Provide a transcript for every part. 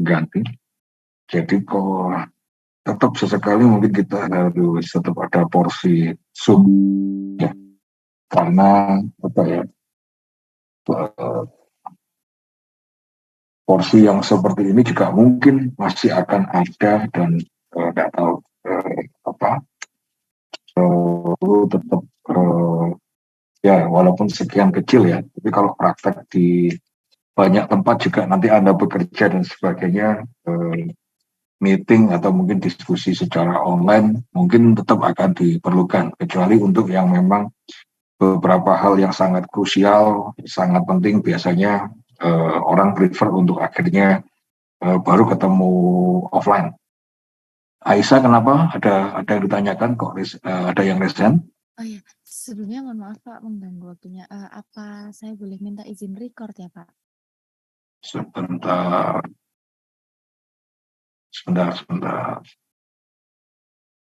terganti. Jadi kalau tetap sesekali mungkin kita harus tetap ada porsi sup ya, karena apa ya, porsi yang seperti ini juga mungkin masih akan ada dan nggak tahu apa tetap ya walaupun sekian kecil ya, tapi kalau praktek di banyak tempat juga nanti Anda bekerja dan sebagainya, meeting atau mungkin diskusi secara online mungkin tetap akan diperlukan, kecuali untuk yang memang beberapa hal yang sangat krusial, sangat penting, biasanya orang prefer untuk akhirnya baru ketemu offline. Aisyah, kenapa? Ada yang ditanyakan kok, ada yang resen? Oh ya, sebelumnya mohon maaf Pak mengganggu waktunya. Apa saya boleh minta izin record ya Pak? Sebentar.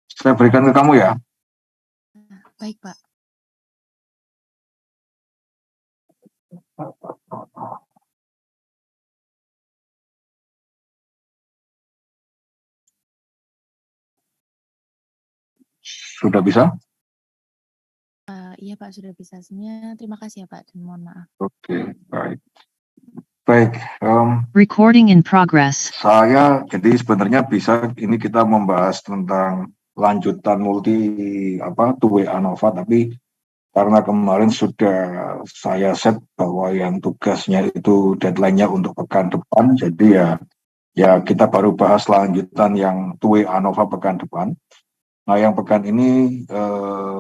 Saya berikan ke kamu ya. Baik Pak. Sudah bisa? Iya Pak, sudah bisa. Sebenarnya terima kasih ya Pak dan mohon maaf. Oke, baik. Baik. Recording in progress. Saya jadi sebenarnya bisa ini kita membahas tentang lanjutan two-way ANOVA, tapi karena kemarin sudah saya set bahwa yang tugasnya itu deadline-nya untuk pekan depan, jadi ya kita baru bahas lanjutan yang two-way ANOVA pekan depan. Nah, yang pekan ini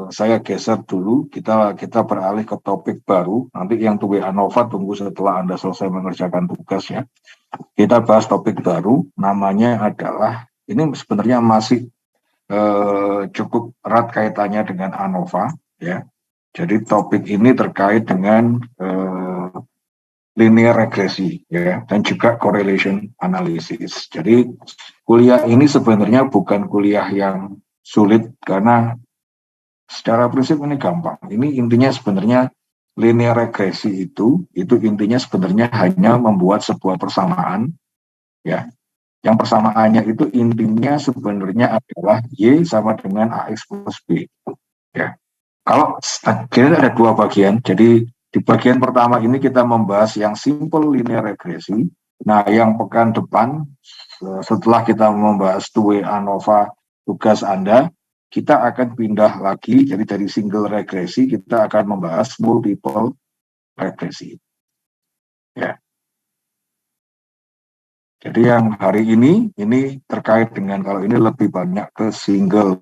saya geser dulu, kita beralih ke topik baru. Nanti yang two-way ANOVA tunggu setelah Anda selesai mengerjakan tugas ya. Kita bahas topik baru, namanya adalah, ini sebenarnya masih cukup erat kaitannya dengan ANOVA ya. Jadi topik ini terkait dengan linear regresi ya, dan juga correlation analysis. Jadi kuliah ini sebenarnya bukan kuliah yang sulit, karena secara prinsip ini gampang. Ini intinya sebenarnya linear regresi itu intinya sebenarnya hanya membuat sebuah persamaan ya. Yang persamaannya itu intinya sebenarnya adalah Y sama dengan AX plus B ya. Kalau jadi ada dua bagian. Jadi di bagian pertama ini kita membahas yang simple linear regresi. Nah, yang pekan depan setelah kita membahas two-way ANOVA tugas Anda, kita akan pindah lagi, jadi dari single regresi kita akan membahas multiple regresi. Ya. Jadi yang hari ini terkait dengan, kalau ini lebih banyak ke single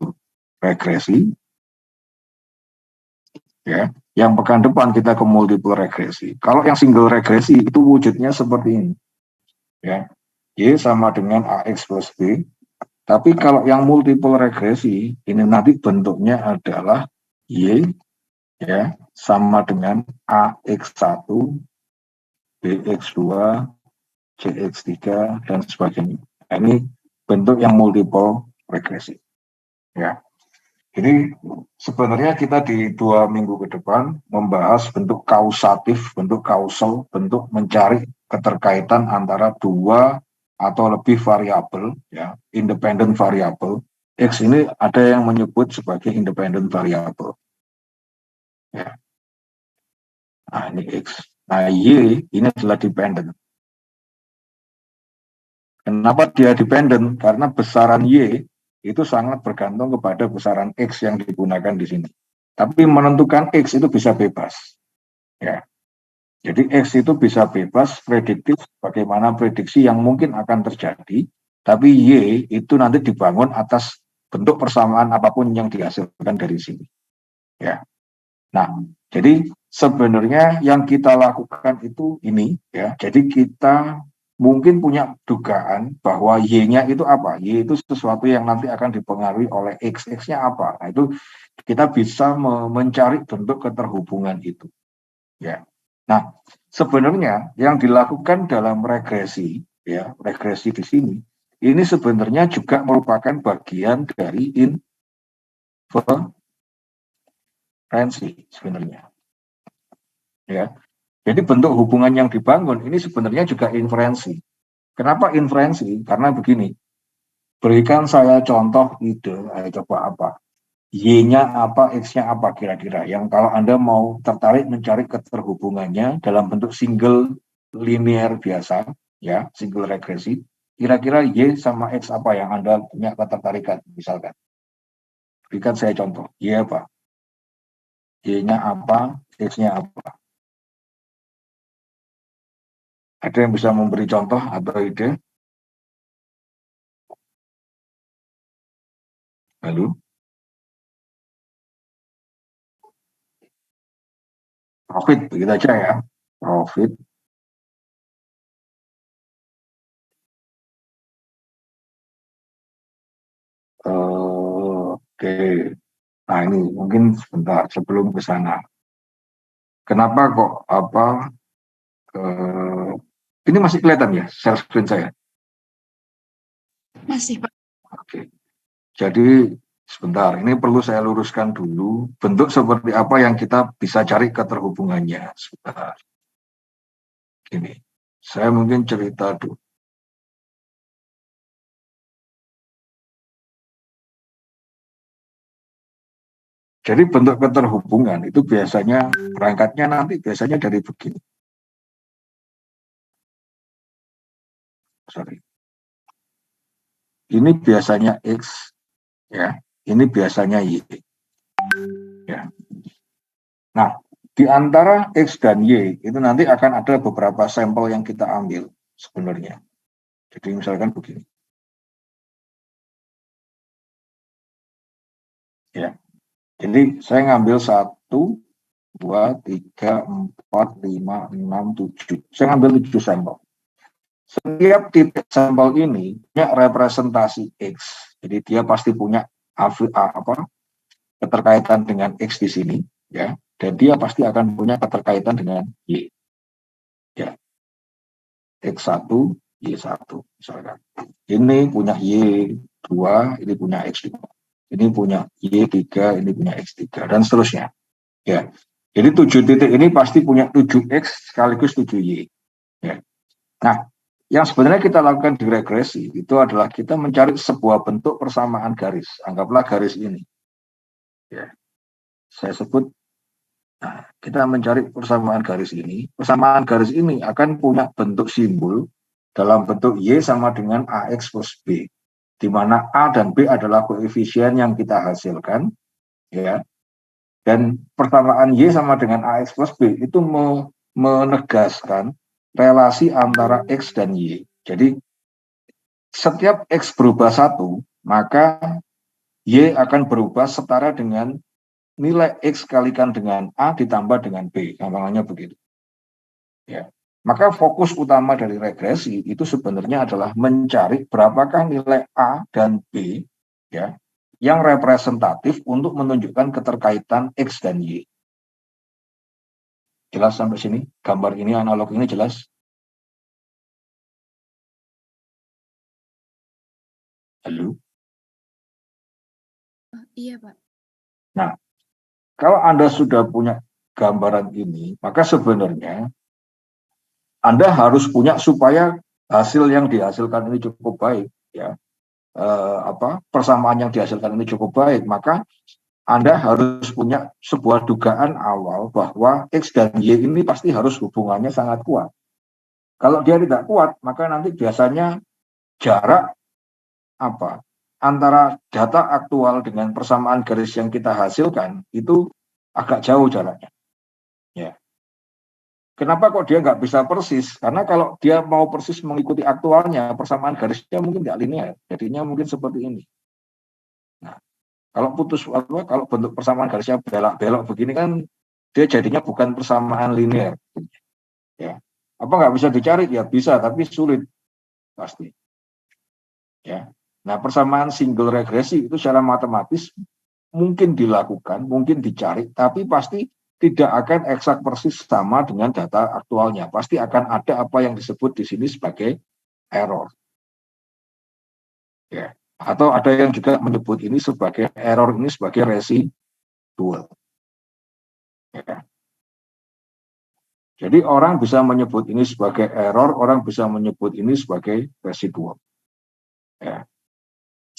regresi. Ya. Yang pekan depan kita ke multiple regresi. Kalau yang single regresi itu wujudnya seperti ini. Ya. Y sama dengan AX plus B. Tapi kalau yang multiple regresi, ini nanti bentuknya adalah Y ya sama dengan AX1, BX2, CX3, dan sebagainya. Nah, ini bentuk yang multiple regresi. Ya. Ini sebenarnya kita di 2 minggu ke depan membahas bentuk kausatif, bentuk kausal, bentuk mencari keterkaitan antara dua atau lebih variabel, ya, independent variabel. X ini ada yang menyebut sebagai independent variabel. Ya. Nah, ini X. Nah, Y ini adalah dependent. Kenapa dia dependent? Karena besaran Y itu sangat bergantung kepada besaran X yang digunakan di sini. Tapi menentukan X itu bisa bebas. Ya. Jadi X itu bisa bebas prediktif, bagaimana prediksi yang mungkin akan terjadi, tapi Y itu nanti dibangun atas bentuk persamaan apapun yang dihasilkan dari sini. Ya. Nah, jadi sebenarnya yang kita lakukan itu ini ya. Jadi kita mungkin punya dugaan bahwa Y-nya itu apa? Y itu sesuatu yang nanti akan dipengaruhi oleh X. X-nya apa? Nah, itu kita bisa mencari bentuk keterhubungan itu. Ya. Nah, sebenarnya yang dilakukan dalam regresi, ya, regresi di sini, ini sebenarnya juga merupakan bagian dari inferensi sebenarnya. Ya. Jadi bentuk hubungan yang dibangun ini sebenarnya juga inferensi. Kenapa inferensi? Karena begini, berikan saya contoh ide, coba apa? Y-nya apa, X-nya apa kira-kira? Yang kalau Anda mau tertarik mencari keterhubungannya dalam bentuk single linear biasa, ya, single regresi, kira-kira Y sama X apa yang Anda punya ketertarikan, misalkan. Berikan saya contoh, Y apa? Y-nya apa, X-nya apa? Ada yang bisa memberi contoh atau ide? Lalu, profit, begitu aja ya. Profit. Oke. Nah ini mungkin sebentar sebelum ke sana. Kenapa kok ini masih kelihatan ya share screen saya? Masih, Pak. Oke. Jadi sebentar, ini perlu saya luruskan dulu bentuk seperti apa yang kita bisa cari keterhubungannya. Sebentar. Gini, saya mungkin cerita dulu. Jadi bentuk keterhubungan itu biasanya berangkatnya nanti biasanya dari begini. Sorry. Ini biasanya X, ya. Ini biasanya Y. Ya. Nah, di antara X dan Y itu nanti akan ada beberapa sampel yang kita ambil sebenarnya. Jadi misalkan begini. Ya. Jadi saya ngambil 1, 2, 3, 4, 5, 6, 7. Saya ngambil 7 sampel. Setiap titik sampel ini punya representasi X. Jadi dia pasti punya keterkaitan dengan X di sini, ya. Dan dia pasti akan punya keterkaitan dengan Y. Ya. X1, Y1 misalkan. Ini punya Y2, ini punya X2. Ini punya Y3, ini punya X3 dan seterusnya. Ya. Jadi 7 titik ini pasti punya 7X sekaligus 7Y. Ya. Nah, yang sebenarnya kita lakukan di regresi itu adalah kita mencari sebuah bentuk persamaan garis. Anggaplah garis ini. Ya. Saya sebut, nah, kita mencari persamaan garis ini. Persamaan garis ini akan punya bentuk simbol dalam bentuk Y sama dengan AX plus B. Di mana A dan B adalah koefisien yang kita hasilkan. Ya. Dan persamaan Y sama dengan AX plus B itu menegaskan relasi antara X dan Y. Jadi setiap X berubah 1, maka Y akan berubah setara dengan nilai X kalikan dengan A ditambah dengan B. Gampangannya begitu. Ya. Maka fokus utama dari regresi itu sebenarnya adalah mencari berapakah nilai A dan B, ya, yang representatif untuk menunjukkan keterkaitan X dan Y. Jelas sampai sini? Gambar ini, analog ini jelas? Halo? Iya, Pak. Nah, kalau Anda sudah punya gambaran ini, maka sebenarnya Anda harus punya supaya hasil yang dihasilkan ini cukup baik, ya. Persamaan yang dihasilkan ini cukup baik, maka Anda harus punya sebuah dugaan awal bahwa X dan Y ini pasti harus hubungannya sangat kuat. Kalau dia tidak kuat, maka nanti biasanya jarak antara data aktual dengan persamaan garis yang kita hasilkan itu agak jauh jaraknya. Ya. Kenapa kok dia nggak bisa persis? Karena kalau dia mau persis mengikuti aktualnya, persamaan garisnya mungkin nggak linear. Jadinya mungkin seperti ini. Nah, kalau bentuk persamaan garisnya belok-belok begini kan, dia jadinya bukan persamaan linear. Ya. Apa nggak bisa dicari? Ya bisa, tapi sulit pasti. Ya. Nah, persamaan single regresi itu secara matematis mungkin dilakukan, mungkin dicari, tapi pasti tidak akan eksak persis sama dengan data aktualnya. Pasti akan ada apa yang disebut di sini sebagai error. Ya. Atau ada yang juga menyebut ini sebagai error ini sebagai residual. Ya. Jadi orang bisa menyebut ini sebagai error, orang bisa menyebut ini sebagai residual. Ya.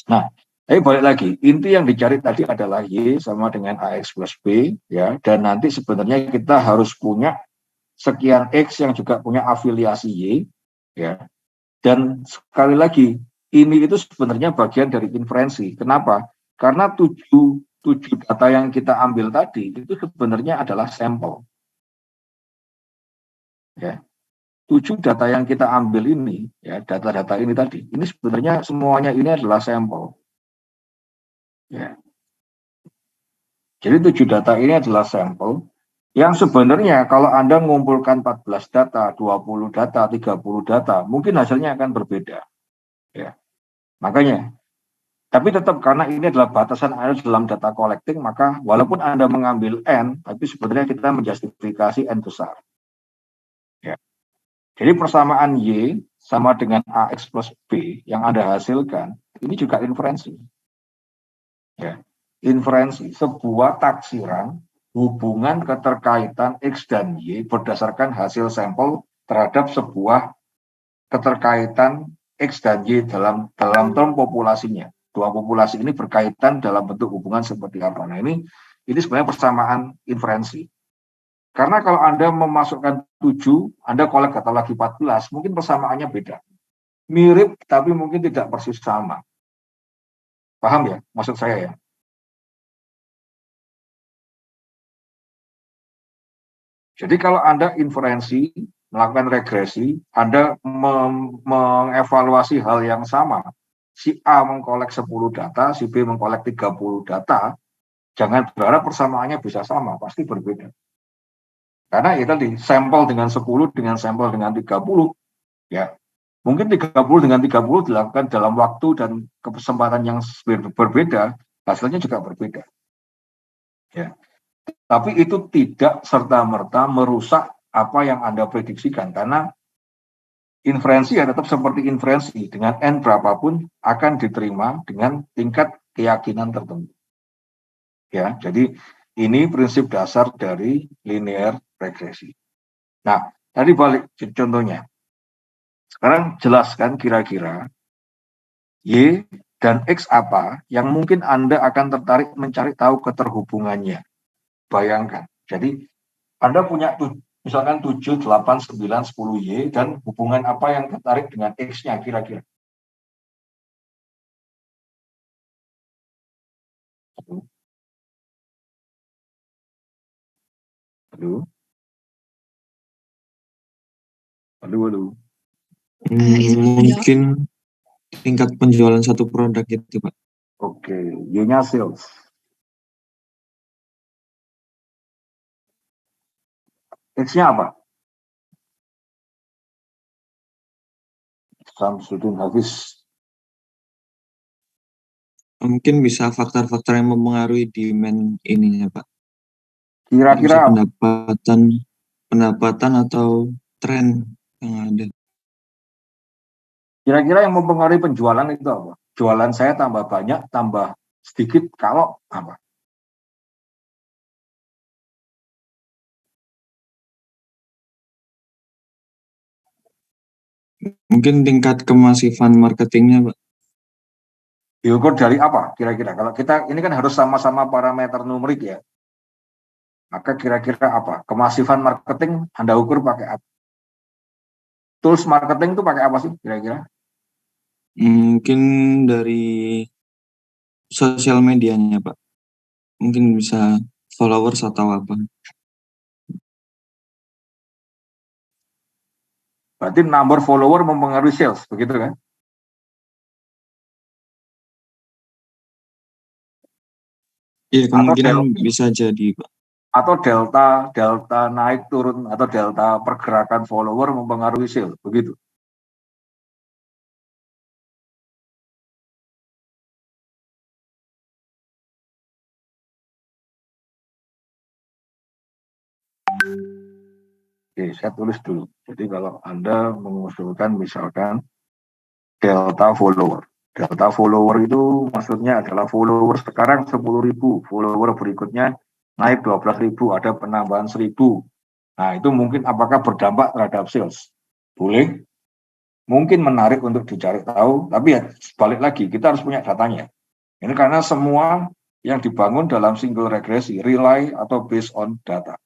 Nah, tapi balik lagi, inti yang dicari tadi adalah Y sama dengan AX plus B, ya, dan nanti sebenarnya kita harus punya sekian X yang juga punya afiliasi Y, ya. Dan sekali lagi, ini itu sebenarnya bagian dari inferensi. Kenapa? Karena tujuh data yang kita ambil tadi itu sebenarnya adalah sampel. Ya. 7 data yang kita ambil ini, ya, data-data ini tadi, ini sebenarnya semuanya ini adalah sampel. Ya. Jadi 7 data ini adalah sampel yang sebenarnya kalau Anda mengumpulkan 14 data, 20 data, 30 data, mungkin hasilnya akan berbeda. Ya. Makanya, tapi tetap karena ini adalah batasan Anda dalam data collecting, maka walaupun Anda mengambil N, tapi sebenarnya kita menjustifikasi N besar. Ya. Jadi persamaan Y sama dengan AX plus B yang Anda hasilkan, ini juga inferensi. Ya. Inferensi, sebuah taksiran hubungan keterkaitan X dan Y berdasarkan hasil sampel terhadap sebuah keterkaitan X dan Y dalam term populasinya. Dua populasi ini berkaitan dalam bentuk hubungan seperti apa. Nah, ini sebenarnya persamaan inferensi. Karena kalau Anda memasukkan 7, Anda kolek data lagi 14, mungkin persamaannya beda. Mirip, tapi mungkin tidak persis sama. Paham ya maksud saya ya? Jadi kalau Anda inferensi, melakukan regresi, Anda mengevaluasi hal yang sama. Si A mengkolek 10 data, si B mengkolek 30 data, jangan berharap persamaannya bisa sama, pasti berbeda. Karena ya tadi, sampel dengan 10 dengan sampel dengan 30, ya mungkin 30 dengan 30 dilakukan dalam waktu dan kesempatan yang berbeda, hasilnya juga berbeda. Ya. Tapi itu tidak serta-merta merusak apa yang Anda prediksikan, karena inferensi ya tetap seperti inferensi, dengan N berapapun akan diterima dengan tingkat keyakinan tertentu. Ya, jadi ini prinsip dasar dari linear regresi. Nah, tadi balik contohnya. Sekarang jelaskan kira-kira Y dan X apa yang mungkin Anda akan tertarik mencari tahu keterhubungannya. Bayangkan. Jadi Anda punya misalkan 7, 8, 9, 10 Y dan hubungan apa yang tertarik dengan X-nya kira-kira. Halo? Halo? Mungkin tingkat penjualan satu produk itu, Pak. Oke, Y-nya sales. X-nya apa? Samsudin Hafiz. Mungkin bisa faktor-faktor yang mempengaruhi demand ininya, Pak. Kira-kira Bisa pendapatan atau tren yang ada. Kira-kira yang mempengaruhi penjualan itu apa? Jualan saya tambah banyak, tambah sedikit, kalau apa? Mungkin tingkat kemasifan marketingnya, Pak. Diukur dari apa kira-kira? Kalau kita ini kan harus sama-sama parameter numerik ya. Maka kira-kira apa? Kemasifan marketing Anda ukur pakai apa? Tools marketing itu pakai apa sih kira-kira? Mungkin dari sosial medianya, Pak. Mungkin bisa followers atau apa. Berarti number follower mempengaruhi sales, begitu kan? Iya, kemungkinan bisa jadi, Pak. Atau delta naik turun atau delta pergerakan follower mempengaruhi sales, begitu. Oke, saya tulis dulu. Jadi kalau Anda mengusulkan misalkan delta follower. Delta follower itu maksudnya adalah follower sekarang 10.000, follower berikutnya naik 12.000, ada penambahan 1.000. Nah, itu mungkin apakah berdampak terhadap sales? Boleh, mungkin menarik untuk dicari tahu, tapi ya balik lagi, kita harus punya datanya. Ini karena semua yang dibangun dalam single regresi, rely atau based on data.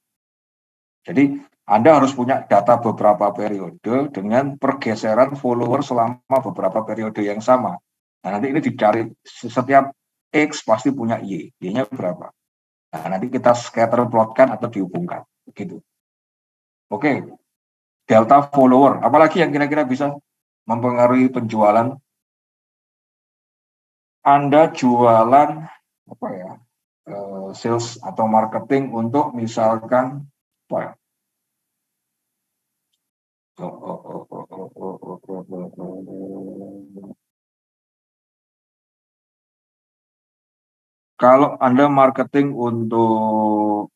Jadi Anda harus punya data beberapa periode dengan pergeseran follower selama beberapa periode yang sama. Nah, nanti ini dicari setiap X pasti punya Y, Y-nya berapa. Nah, nanti kita scatter plotkan atau dihubungkan. Begitu. Oke, delta follower, apalagi yang kira-kira bisa mempengaruhi penjualan. Anda jualan apa ya, sales atau marketing untuk misalkan apa ya? Kalau Anda marketing untuk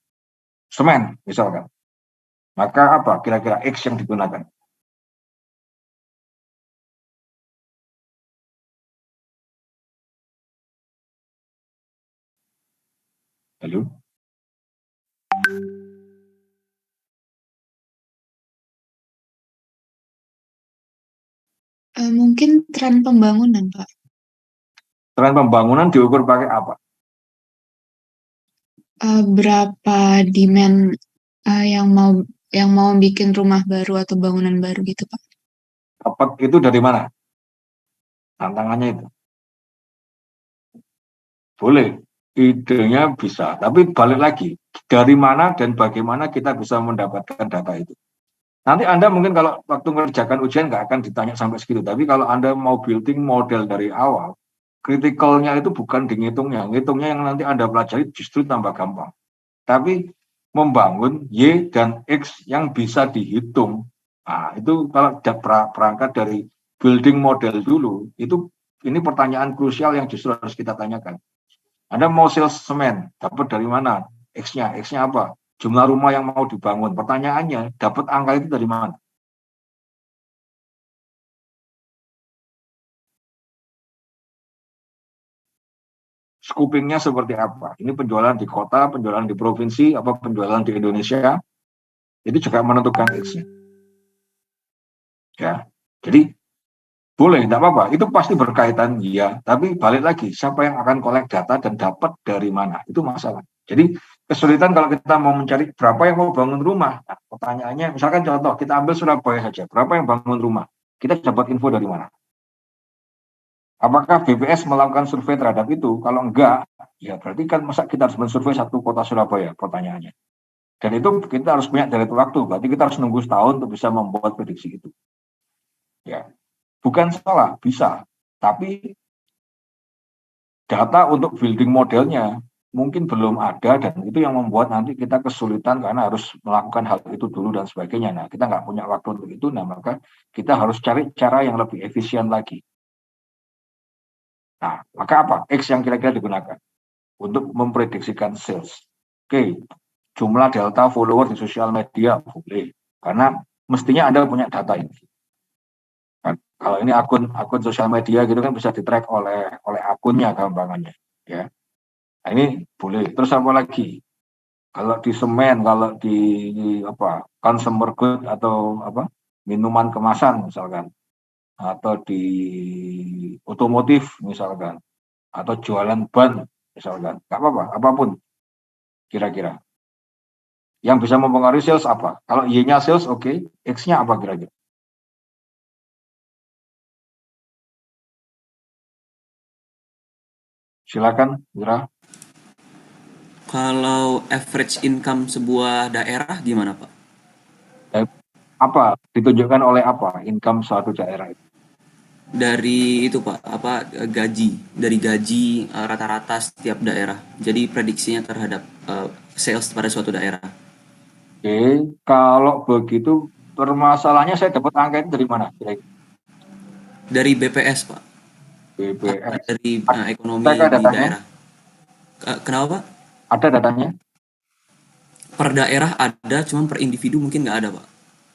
semen misalkan, maka apa kira-kira X yang digunakan? Halo? Mungkin tren pembangunan, Pak. Tren pembangunan diukur pakai apa? Berapa demand yang mau bikin rumah baru atau bangunan baru gitu, Pak. Dapat itu dari mana? Tantangannya itu. Boleh, idenya bisa, tapi balik lagi, dari mana dan bagaimana kita bisa mendapatkan data itu. Nanti Anda mungkin kalau waktu mengerjakan ujian nggak akan ditanya sampai segitu, tapi kalau Anda mau building model dari awal, kritikalnya itu bukan di ngitungnya yang nanti Anda pelajari justru tambah gampang. Tapi membangun Y dan X yang bisa dihitung. Nah, itu kalau berangkat dari building model dulu, itu ini pertanyaan krusial yang justru harus kita tanyakan. Anda mau sales semen, dapat dari mana? X-nya, X-nya apa? Jumlah rumah yang mau dibangun. Pertanyaannya, dapat angka itu dari mana? Scoopingnya seperti apa? Ini penjualan di kota, penjualan di provinsi, apa penjualan di Indonesia? Itu juga menentukan X-nya. Ya, jadi boleh, tidak apa-apa. Itu pasti berkaitan, ya. Tapi balik lagi, siapa yang akan kolek data dan dapat dari mana? Itu masalah. Jadi kesulitan kalau kita mau mencari berapa yang mau bangun rumah. Nah, pertanyaannya, misalkan contoh, kita ambil Surabaya saja. Berapa yang bangun rumah? Kita dapat info dari mana? Apakah BPS melakukan survei terhadap itu? Kalau enggak, ya berarti kan masa kita harus mensurvei satu kota Surabaya, pertanyaannya. Dan itu kita harus punya dari waktu, berarti kita harus nunggu setahun untuk bisa membuat prediksi itu. Ya, bukan salah, bisa. Tapi data untuk building modelnya mungkin belum ada dan itu yang membuat nanti kita kesulitan karena harus melakukan hal itu dulu dan sebagainya. Nah, kita nggak punya waktu untuk itu, nah maka kita harus cari cara yang lebih efisien lagi. Nah, maka apa? X yang kira-kira digunakan untuk memprediksikan sales. Oke, jumlah delta follower di sosial media boleh, karena mestinya Anda punya data ini. Kan, kalau ini akun sosial media gitu kan bisa di-track oleh akunnya gampangannya, ya. Nah, ini boleh. Terus apa lagi? Kalau di semen, kalau di apa consumer good atau apa minuman kemasan misalkan, atau di otomotif misalkan, atau jualan ban misalkan, nggak apa-apa, apapun kira-kira. Yang bisa mempengaruhi sales apa? Kalau Y-nya sales, oke, X-nya apa kira-kira? Silakan, Mira. Kalau average income sebuah daerah gimana, Pak? Apa ditunjukkan oleh apa income suatu daerah itu? Dari itu, Pak, dari gaji rata-rata setiap daerah. Jadi prediksinya terhadap sales pada suatu daerah. Oke, kalau begitu permasalahannya saya dapat angka itu dari mana? Dari BPS, Pak. BPS. Dari ekonomi Ada di datanya? daerah. Kenapa, Pak? Ada datanya? Per daerah ada, cuman per individu mungkin nggak ada, Pak.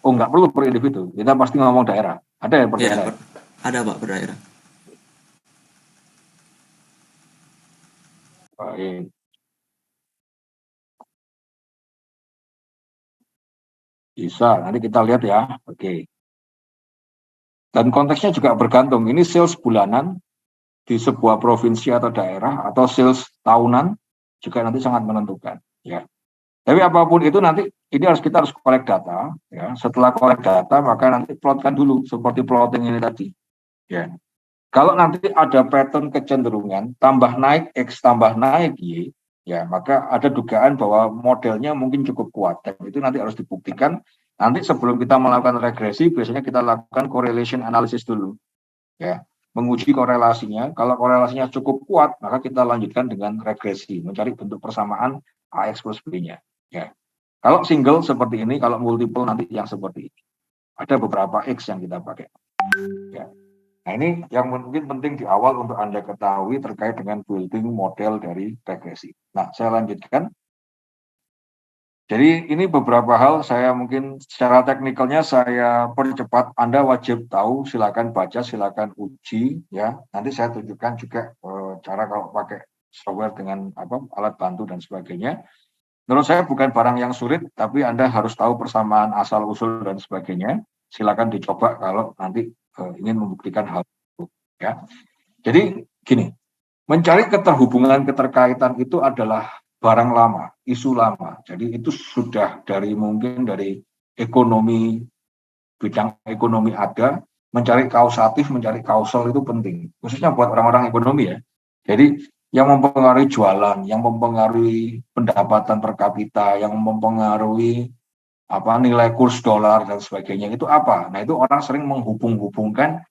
Oh, nggak perlu per individu. Kita pasti ngomong daerah. Ada ya per Ya, daerah? ada, Pak, per daerah. Baik. Bisa, nanti kita lihat ya. Oke. Dan konteksnya juga bergantung. Ini sales bulanan di sebuah provinsi atau daerah atau sales tahunan juga nanti sangat menentukan. Ya. Tapi apapun itu nanti ini kita harus collect data. Ya. Setelah collect data maka nanti plotkan dulu seperti plotting ini tadi. Ya. Kalau nanti ada pattern kecenderungan tambah naik X tambah naik Y, ya maka ada dugaan bahwa modelnya mungkin cukup kuat. Dan itu nanti harus dibuktikan. Nanti sebelum kita melakukan regresi, biasanya kita lakukan correlation analysis dulu. Ya, menguji korelasinya. Kalau korelasinya cukup kuat, maka kita lanjutkan dengan regresi, mencari bentuk persamaan AX plus B-nya. Ya. Kalau single seperti ini, kalau multiple nanti yang seperti ini. Ada beberapa X yang kita pakai. Ya. Nah ini yang mungkin penting di awal untuk Anda ketahui terkait dengan building model dari regresi. Nah saya lanjutkan. Jadi ini beberapa hal saya mungkin secara teknikalnya saya percepat. Anda wajib tahu, silakan baca, silakan uji ya. Nanti saya tunjukkan juga cara kalau pakai software dengan alat bantu dan sebagainya. Menurut saya bukan barang yang sulit, tapi Anda harus tahu persamaan asal usul dan sebagainya. Silakan dicoba kalau nanti ingin membuktikan hal itu ya. Jadi gini, mencari keterhubungan keterkaitan itu adalah barang lama, isu lama. Jadi itu sudah mungkin dari ekonomi, bidang ekonomi ada, mencari kausatif, mencari kausal itu penting. Khususnya buat orang-orang ekonomi ya. Jadi yang mempengaruhi jualan, yang mempengaruhi pendapatan per kapita, yang mempengaruhi nilai kurs dolar dan sebagainya itu apa? Nah itu orang sering menghubung-hubungkan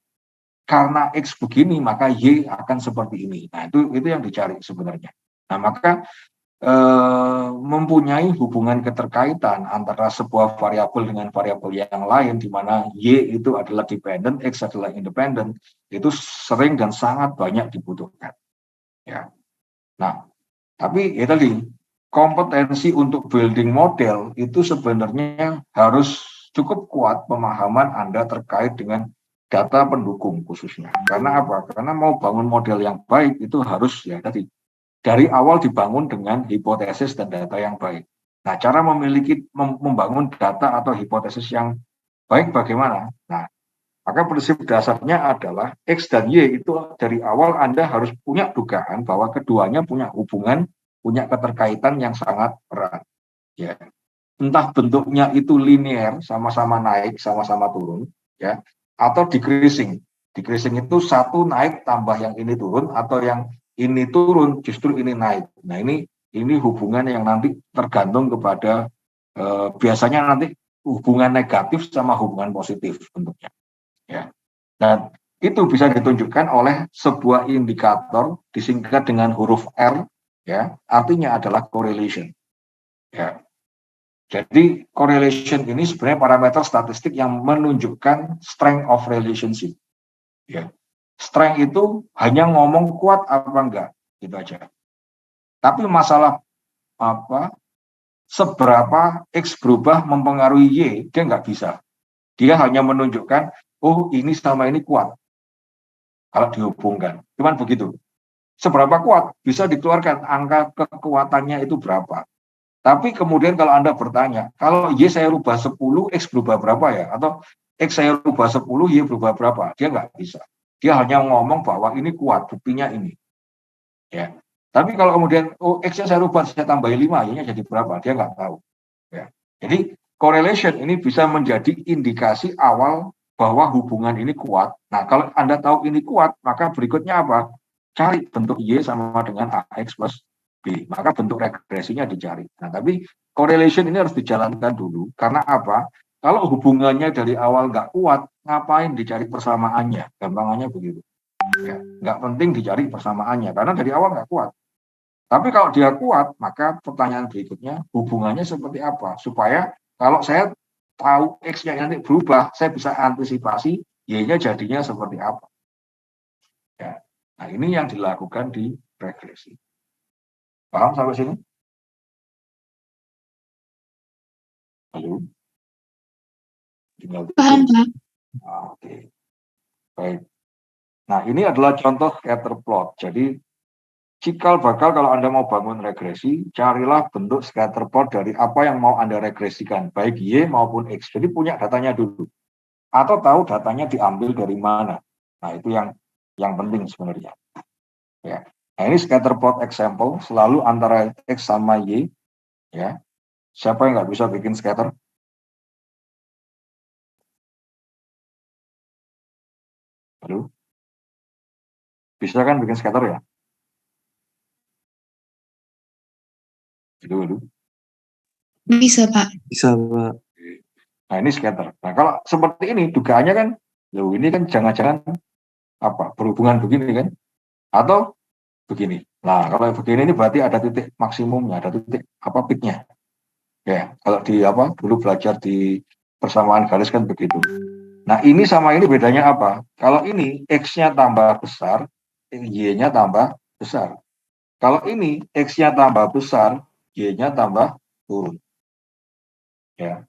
karena X begini maka Y akan seperti ini. Nah itu yang dicari sebenarnya. Nah maka mempunyai hubungan keterkaitan antara sebuah variabel dengan variabel yang lain di mana Y itu adalah dependent, X adalah independent, itu sering dan sangat banyak dibutuhkan. Ya. Nah, tapi ya tadi kompetensi untuk building model itu sebenarnya harus cukup kuat pemahaman Anda terkait dengan data pendukung khususnya. Karena apa? Karena mau bangun model yang baik itu harus ya tadi dari awal dibangun dengan hipotesis dan data yang baik. Nah, cara membangun data atau hipotesis yang baik bagaimana? Nah, maka prinsip dasarnya adalah X dan Y itu dari awal Anda harus punya dugaan bahwa keduanya punya hubungan, punya keterkaitan yang sangat erat. Ya. Entah bentuknya itu linear, sama-sama naik, sama-sama turun, ya, atau decreasing. Decreasing itu satu naik tambah yang ini turun, atau yang ini turun justru ini naik. Nah ini hubungan yang nanti tergantung kepada biasanya nanti hubungan negatif sama hubungan positif bentuknya. Ya. Dan itu bisa ditunjukkan oleh sebuah indikator disingkat dengan huruf R, ya, artinya adalah correlation. Ya. Jadi correlation ini sebenarnya parameter statistik yang menunjukkan strength of relationship. Ya. Strength itu hanya ngomong kuat apa enggak, gitu aja. Tapi masalah seberapa X berubah mempengaruhi Y, dia nggak bisa. Dia hanya menunjukkan, oh ini sama ini kuat. Kalau dihubungkan, cuman begitu. Seberapa kuat bisa dikeluarkan angka kekuatannya itu berapa. Tapi kemudian kalau Anda bertanya, kalau Y saya rubah 10, X berubah berapa ya? Atau X saya rubah 10, Y berubah berapa? Dia nggak bisa. Dia hanya ngomong bahwa ini kuat, buktinya ini. Ya. Tapi kalau kemudian X-nya saya rubah, saya tambahin 5, Y-nya jadi berapa? Dia nggak tahu. Ya. Jadi correlation ini bisa menjadi indikasi awal bahwa hubungan ini kuat. Nah, kalau Anda tahu ini kuat, maka berikutnya apa? Cari bentuk Y sama dengan AX plus B. Maka bentuk regresinya dicari. Nah, tapi correlation ini harus dijalankan dulu. Karena apa? Kalau hubungannya dari awal nggak kuat, ngapain dicari persamaannya? Gampangannya begitu. Ya, nggak penting dicari persamaannya, karena dari awal nggak kuat. Tapi kalau dia kuat, maka pertanyaan berikutnya, hubungannya seperti apa? Supaya kalau saya tahu X-nya nanti berubah, saya bisa antisipasi Y-nya jadinya seperti apa. Ya. Nah, ini yang dilakukan di regresi. Paham sampai sini? Halo? Paham, Pak. Oke. Baik. Nah, ini adalah contoh scatter plot. Jadi cikal bakal kalau Anda mau bangun regresi, carilah bentuk scatter plot dari apa yang mau Anda regresikan, baik Y maupun X. Jadi punya datanya dulu. Atau tahu datanya diambil dari mana. Nah, itu yang penting sebenarnya. Ya. Nah, ini scatter plot example, selalu antara X sama Y. Ya. Siapa yang nggak bisa bikin scatter? Halo? Bisa kan bikin scatter ya? Halo. Bisa, Pak. Bisa, Pak. Nah, ini scatter. Nah, kalau seperti ini, dugaannya kan, loh ini kan jangan-jangan apa berhubungan begini kan? Atau begini. Nah, kalau begini ini berarti ada titik maksimumnya, ada titik apa peaknya. Ya, kalau di apa dulu belajar di persamaan garis kan begitu. Nah, ini sama ini bedanya apa? Kalau ini X-nya tambah besar, Y-nya tambah besar. Kalau ini X-nya tambah besar, Y-nya tambah turun. Ya.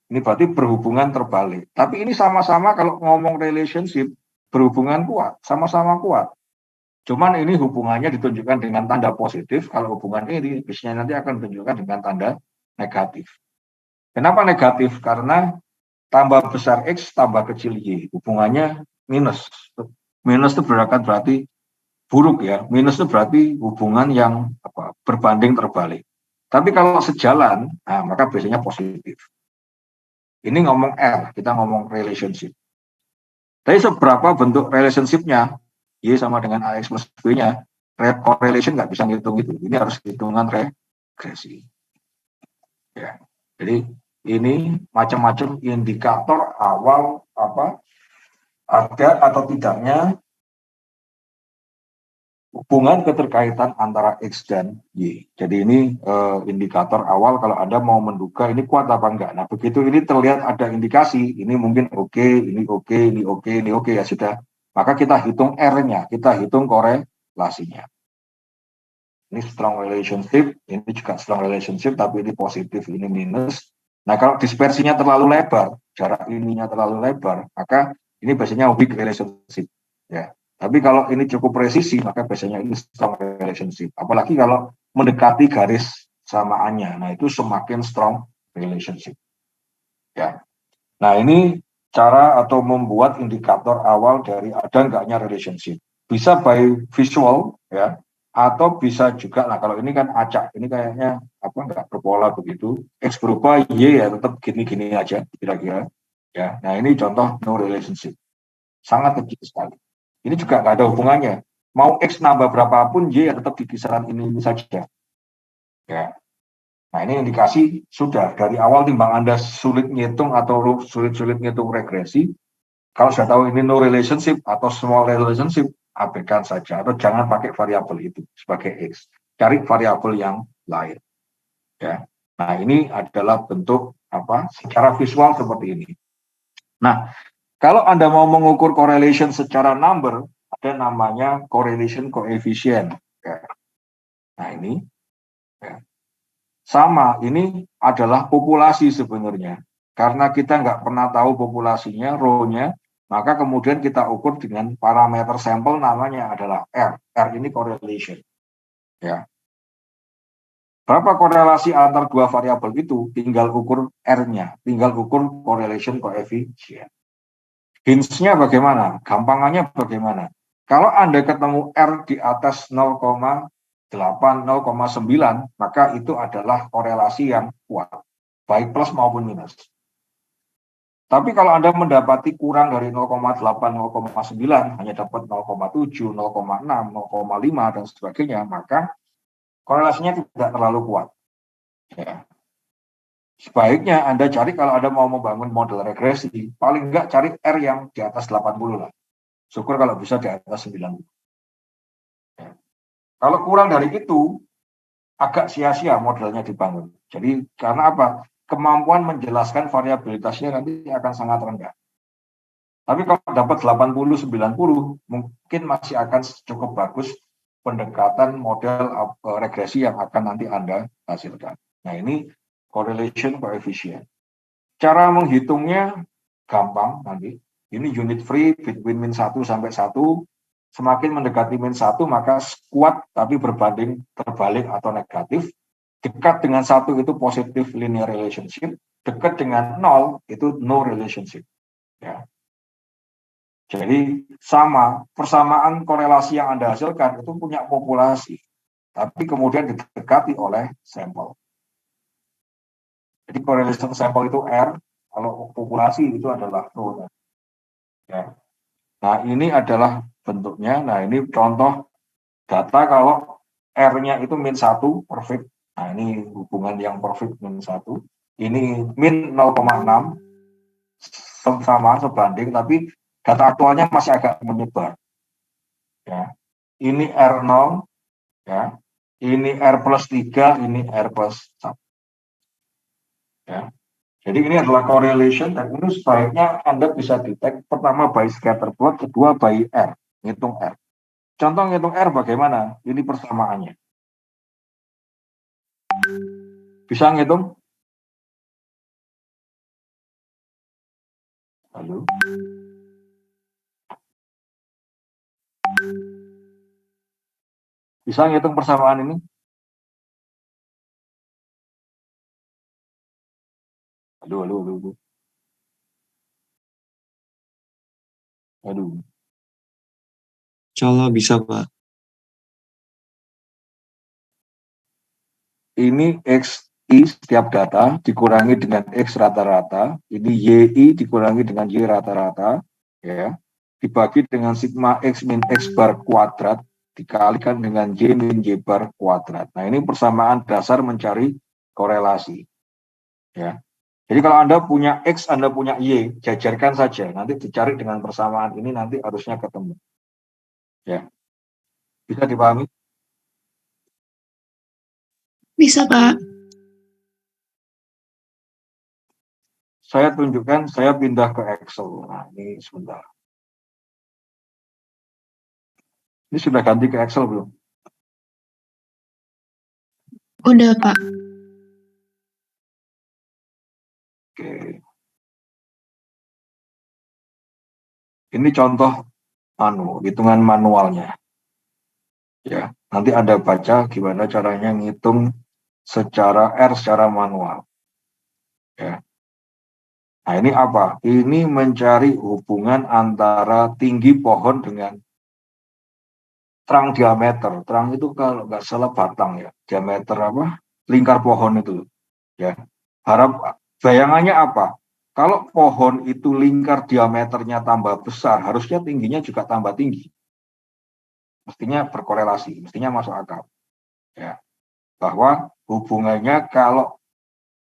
Ini berarti berhubungan terbalik. Tapi ini sama-sama kalau ngomong relationship, berhubungan kuat, sama-sama kuat. Cuman ini hubungannya ditunjukkan dengan tanda positif, kalau hubungan ini biasanya nanti akan ditunjukkan dengan tanda negatif. Kenapa negatif? Karena tambah besar X, tambah kecil Y. Hubungannya minus. Minus itu berarti buruk ya. Minus itu berarti hubungan yang berbanding terbalik. Tapi kalau sejalan, nah, maka biasanya positif. Ini ngomong R, kita ngomong relationship. Tapi seberapa bentuk relationship-nya, Y sama dengan AX plus B-nya, correlation nggak bisa ngitung itu. Ini harus hitungan regresi. Ya. Jadi ini macam-macam indikator awal ada atau tidaknya hubungan keterkaitan antara X dan Y. Jadi ini indikator awal kalau Anda mau menduga ini kuat apa enggak. Nah, begitu ini terlihat ada indikasi, ini mungkin oke, ini oke, ini oke, ini oke, ya sudah. Maka kita hitung R-nya, kita hitung korelasinya. Ini strong relationship, ini juga strong relationship, tapi ini positif, ini minus. Nah, kalau dispersinya terlalu lebar, jarak ininya terlalu lebar, maka ini biasanya weak relationship. Ya. Tapi kalau ini cukup presisi, maka biasanya ini strong relationship. Apalagi kalau mendekati garis samaannya. Nah, itu semakin strong relationship. Ya. Nah, ini cara atau membuat indikator awal dari ada enggaknya relationship. Bisa by visual, ya, atau bisa juga, nah kalau ini kan acak, ini kayaknya enggak berpola begitu. X berubah, Y ya tetap gini-gini aja, kira-kira. Ya, nah ini contoh no relationship. Sangat kecil sekali. Ini juga nggak ada hubungannya. Mau X nambah berapapun, Y ya tetap di kisaran ini saja. Ya. Nah ini indikasi sudah dari awal timbang Anda sulit ngitung atau sulit-sulit ngitung regresi. Kalau sudah tahu ini no relationship atau small relationship, abaikan saja atau jangan pakai variabel itu sebagai X. Cari variabel yang lain. Ya. Nah ini adalah bentuk secara visual seperti ini. Nah, kalau Anda mau mengukur correlation secara number, ada namanya correlation coefficient. Ya. Nah ini, ya. Sama, ini adalah populasi sebenarnya. Karena kita nggak pernah tahu populasinya, rho-nya, maka kemudian kita ukur dengan parameter sampel namanya adalah R. R ini correlation. Ya. Berapa korelasi antar dua variabel itu? Tinggal ukur R-nya, tinggal ukur correlation coefficient. Hints-nya bagaimana? Gampangannya bagaimana? Kalau Anda ketemu R di atas 0,8, 0,9, maka itu adalah korelasi yang kuat, baik plus maupun minus. Tapi kalau Anda mendapati kurang dari 0,8, 0,9, hanya dapat 0,7, 0,6, 0,5, dan sebagainya, maka korelasinya tidak terlalu kuat. Ya. Sebaiknya Anda cari kalau Anda mau membangun model regresi, paling enggak cari R yang di atas 80 lah. Syukur kalau bisa di atas 90. Ya. Kalau kurang dari itu, agak sia-sia modelnya dibangun. Jadi karena apa? Kemampuan menjelaskan variabilitasnya nanti akan sangat rendah. Tapi kalau dapat 80, 90, mungkin masih akan cukup bagus pendekatan model regresi yang akan nanti Anda hasilkan. Nah ini correlation coefficient. Cara menghitungnya gampang nanti. Ini unit free between min 1 sampai 1. Semakin mendekati min 1 maka kuat tapi berbanding terbalik atau negatif. Dekat dengan 1 itu positif linear relationship, dekat dengan 0 itu no relationship. Ya. Jadi sama, persamaan korelasi yang Anda hasilkan itu punya populasi, tapi kemudian didekati oleh sampel. Jadi correlation sampel itu R, kalau populasi itu adalah rho. Ya. Nah ini adalah bentuknya, nah ini contoh data kalau R-nya itu min 1, perfect. Nah ini hubungan yang perfect min 1. Ini min 0,6, sama sebanding, tapi data aktualnya masih agak menyebar. Ya. Ini R0, ya. Ini R plus 3, ini R plus 1. Ya. Jadi ini adalah correlation, dan ini sebaiknya Anda bisa detect pertama by scatter plot, kedua by R, ngitung R. Contoh ngitung R bagaimana? Ini persamaannya. Bisa ngitung? Halo? Bisa ngitung persamaan ini? Aduh. Insyaallah bisa, Pak. Ini XI setiap data dikurangi dengan X rata-rata, ini YI dikurangi dengan Y rata-rata, ya, dibagi dengan sigma X min X bar kuadrat, dikalikan dengan Y min Y bar kuadrat. Nah ini persamaan dasar mencari korelasi. Ya. Jadi kalau Anda punya X, Anda punya Y, jajarkan saja, nanti dicari dengan persamaan ini nanti harusnya ketemu. Ya. Bisa dipahami? Bisa, Pak. Saya tunjukkan, saya pindah ke Excel. Nah, ini sebentar. Ini sudah ganti ke Excel belum? Udah, Pak. Oke. Ini contoh hitungan manualnya. Ya, nanti Anda baca gimana caranya ngitung secara R secara manual. Ya. Nah, ini apa? Ini mencari hubungan antara tinggi pohon dengan terang diameter. Terang itu kalau nggak salah batang ya. Diameter apa? Lingkar pohon itu. Ya. Bayangannya apa? Kalau pohon itu lingkar diameternya tambah besar, harusnya tingginya juga tambah tinggi. Mestinya berkorelasi, mestinya masuk akal. Ya. Bahwa hubungannya kalau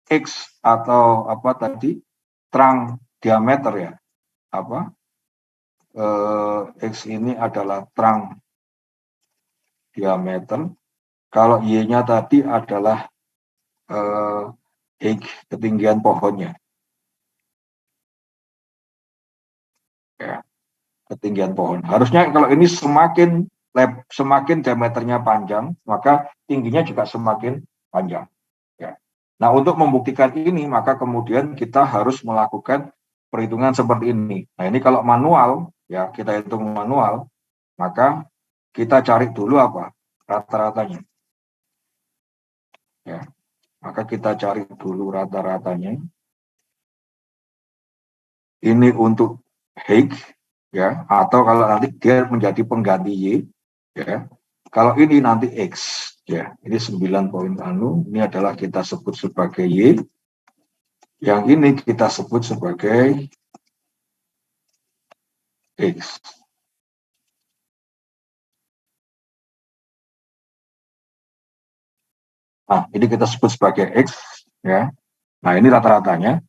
X atau apa tadi, terang diameter ya, apa? X ini adalah terang diameter. Kalau Y-nya tadi adalah ketinggian pohonnya. Ya, ketinggian pohon. Harusnya kalau ini semakin diameternya panjang, maka tingginya juga semakin panjang. Ya. Nah, untuk membuktikan ini, maka kemudian kita harus melakukan perhitungan seperti ini. Nah, ini kalau manual, ya kita hitung manual, maka kita cari dulu apa? Rata-ratanya. Ya. Maka kita cari dulu rata-ratanya. Ini untuk Higg, ya, atau kalau nanti dia menjadi pengganti Y, ya. Kalau ini nanti X, ya. Ini 9 poin ini adalah kita sebut sebagai Y. Yang ini kita sebut sebagai X. Nah, ini kita sebut sebagai X, ya. Nah, ini rata-ratanya.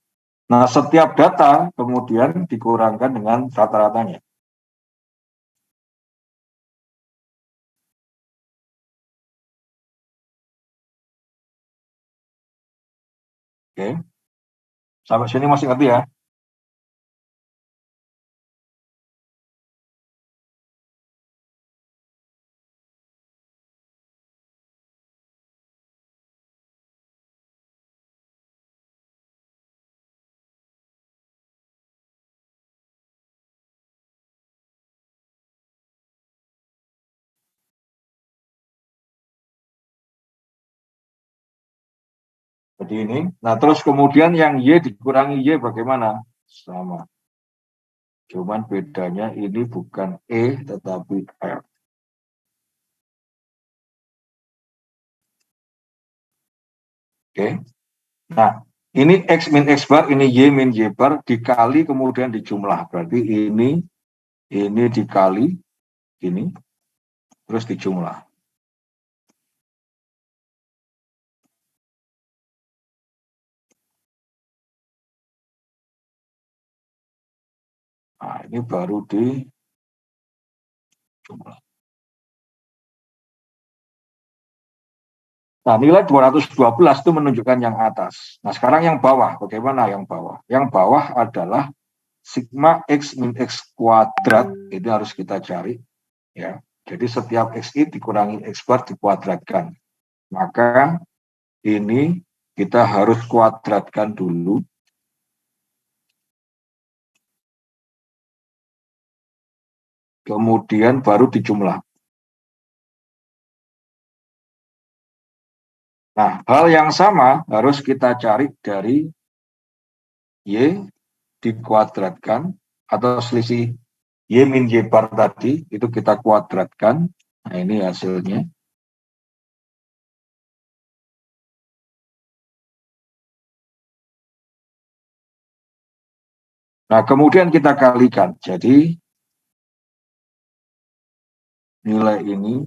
Nah, setiap data kemudian dikurangkan dengan rata-ratanya. Oke. Sampai sini masih ngerti ya? Jadi ini. Nah, terus kemudian yang Y dikurangi Y bagaimana? Sama. Cuman bedanya ini bukan E, tetapi R. Oke. Nah, ini X min X bar, ini Y min Y bar, dikali kemudian dijumlah. Berarti ini dikali, ini, terus dijumlah. Nah, ini baru dijumlah. Nah, nilai 212 itu menunjukkan yang atas. Nah, sekarang yang bawah, bagaimana yang bawah? Yang bawah adalah sigma X min X kuadrat, itu harus kita cari. Ya. Jadi setiap XI dikurangi X bar dikuadratkan. Maka ini kita harus kuadratkan dulu. Kemudian baru dijumlah. Nah, hal yang sama harus kita cari dari Y dikuadratkan atau selisih Y min Y bar tadi, itu kita kuadratkan. Nah, ini hasilnya. Nah, kemudian kita kalikan. Jadi, nilai ini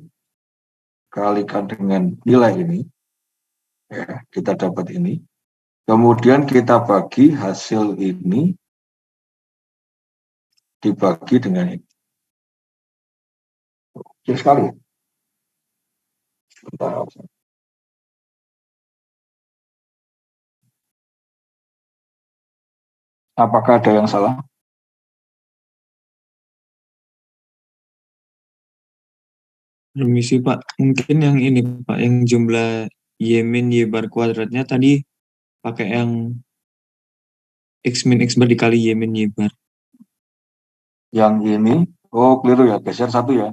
kalikan dengan nilai ini. Ya, kita dapat ini. Kemudian kita bagi hasil ini dibagi dengan ini. Kecil sekali. Bentar. Apakah ada yang salah? Permisi Pak, mungkin yang ini Pak, yang jumlah Y min Y bar kuadratnya tadi pakai yang X min X bar dikali Y min Y bar. Yang ini, oh keliru ya, geser satu ya.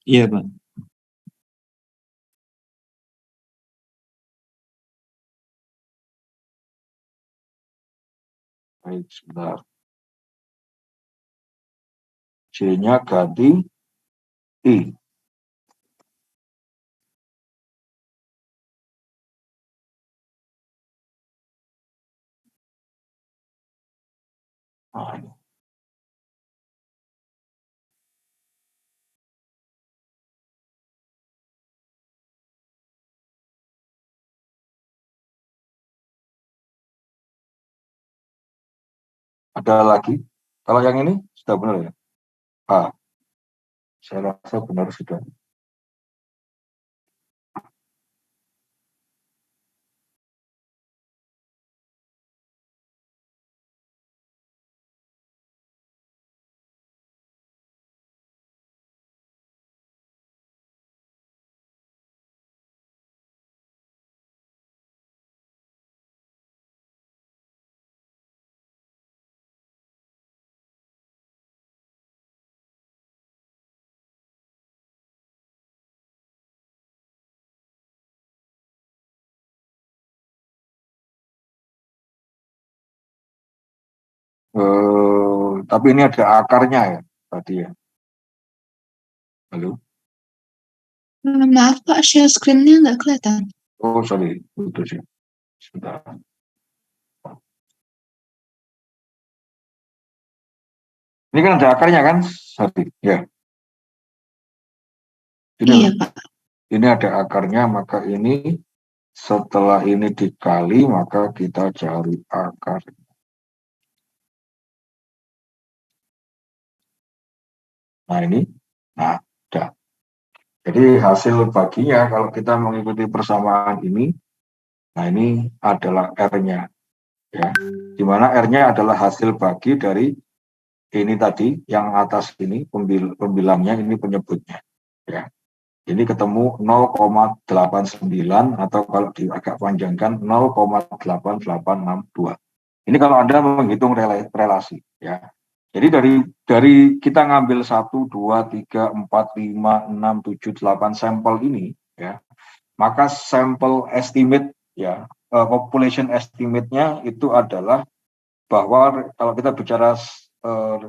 Iya Pak. Baik, sebentar. C-nya ganti I. Nah, ini. Ada lagi? Kalau yang ini sudah benar ya? Saya rasa benar sudah. Tapi ini ada akarnya ya tadi ya. Halo? Maaf Pak, share screen-nya nggak kelihatan. Oh sorry, putus ya. Sebentar. Ini kan ada akarnya kan? Sorry, ya. Ini, Iya Pak. Ini ada akarnya, maka ini setelah ini dikali, maka kita cari akar. Nah ini, nah udah. Jadi hasil baginya kalau kita mengikuti persamaan ini, nah ini adalah R-nya, ya. Dimana R-nya adalah hasil bagi dari ini tadi, yang atas ini pembilangnya, ini penyebutnya, ya. Ini ketemu 0,89 atau kalau agak panjangkan 0,8862. Ini kalau Anda menghitung relasi, ya. Jadi dari kita ngambil 1, 2, 3, 4, 5, 6, 7, 8 sampel ini, ya, maka sample estimate ya, population estimate-nya itu adalah bahwa kalau kita bicara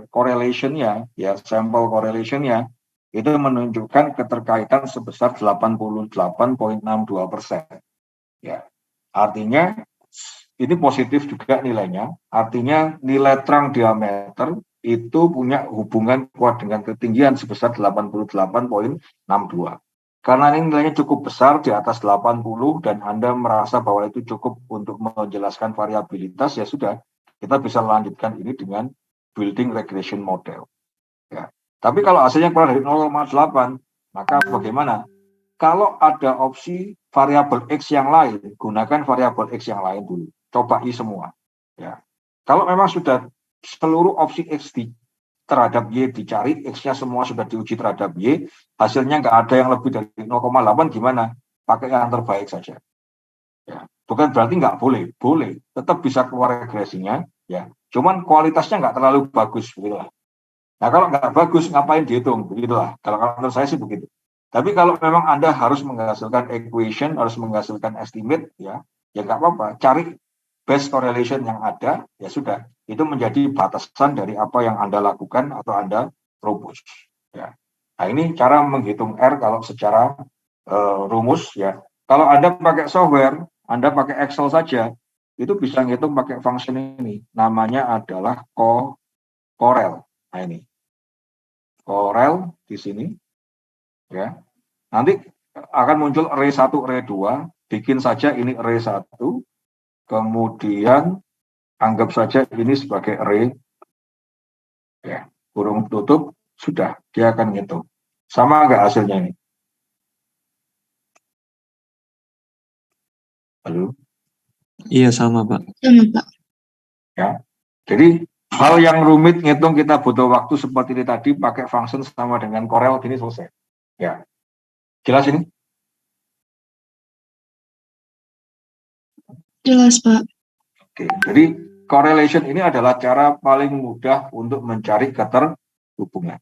correlation-nya ya, sample correlation-nya itu menunjukkan keterkaitan sebesar 88,62%. Ya, artinya ini positif juga nilainya. Artinya nilai terang diameter itu punya hubungan kuat dengan ketinggian sebesar 88,62. Karena ini nilainya cukup besar di atas 80 dan Anda merasa bahwa itu cukup untuk menjelaskan variabilitas, ya sudah, kita bisa lanjutkan ini dengan building regression model. Ya. Tapi kalau hasilnya kurang dari 0,8, maka bagaimana? Kalau ada opsi variabel X yang lain, gunakan variabel X yang lain dulu. Coba I semua. Ya. Kalau memang sudah seluruh opsi X terhadap Y dicari, X-nya semua sudah diuji terhadap Y, hasilnya nggak ada yang lebih dari 0,8, gimana? Pakai yang terbaik saja. Ya. Bukan berarti nggak boleh, boleh. Tetap bisa keluar regresinya, ya. Cuman kualitasnya nggak terlalu bagus, begitulah. Nah kalau nggak bagus, ngapain dihitung? Begitulah. Kalau menurut saya sih begitu. Tapi kalau memang Anda harus menghasilkan equation, harus menghasilkan estimate, ya nggak apa-apa. Cari best correlation yang ada, ya sudah. Itu menjadi batasan dari apa yang Anda lakukan atau Anda rumus. Ya. Nah ini cara menghitung R kalau secara rumus, ya. Kalau Anda pakai software, Anda pakai Excel saja, itu bisa ngitung pakai function ini. Namanya adalah Corel. Nah ini. Corel di sini. Ya. Nanti akan muncul array 1, array 2, bikin saja ini array 1, kemudian anggap saja ini sebagai array, ya, kurung tutup, sudah, dia akan ngitung. Sama nggak hasilnya ini? Halo? Iya sama Pak. Sama, Pak. Ya, jadi hal yang rumit ngitung kita butuh waktu seperti ini tadi, pakai function sama dengan Corel, ini selesai. Ya. Jelas ini? Jelas, Pak. Oke, jadi correlation ini adalah cara paling mudah untuk mencari keterhubungan.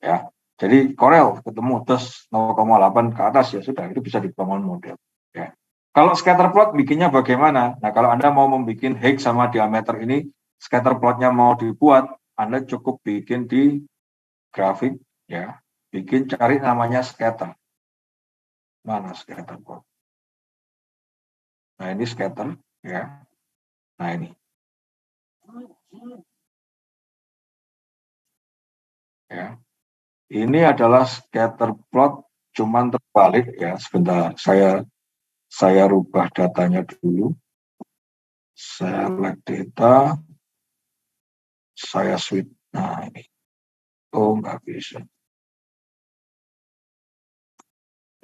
Ya, jadi Corel ketemu terus 0,8 ke atas, ya sudah, itu bisa dibangun model. Ya. Kalau scatter plot bikinnya bagaimana? Nah, kalau Anda mau membuat height sama diameter ini, scatter plotnya mau dibuat, Anda cukup bikin di grafik, ya, cari namanya scatter. Mana scatter plot? Nah, ini scatter, ya. Nah, ini. Ya. Ini adalah scatter plot, cuman terbalik, ya. Sebentar, saya rubah datanya dulu. Select data. Saya switch. Nah, ini. Oh, nggak bisa.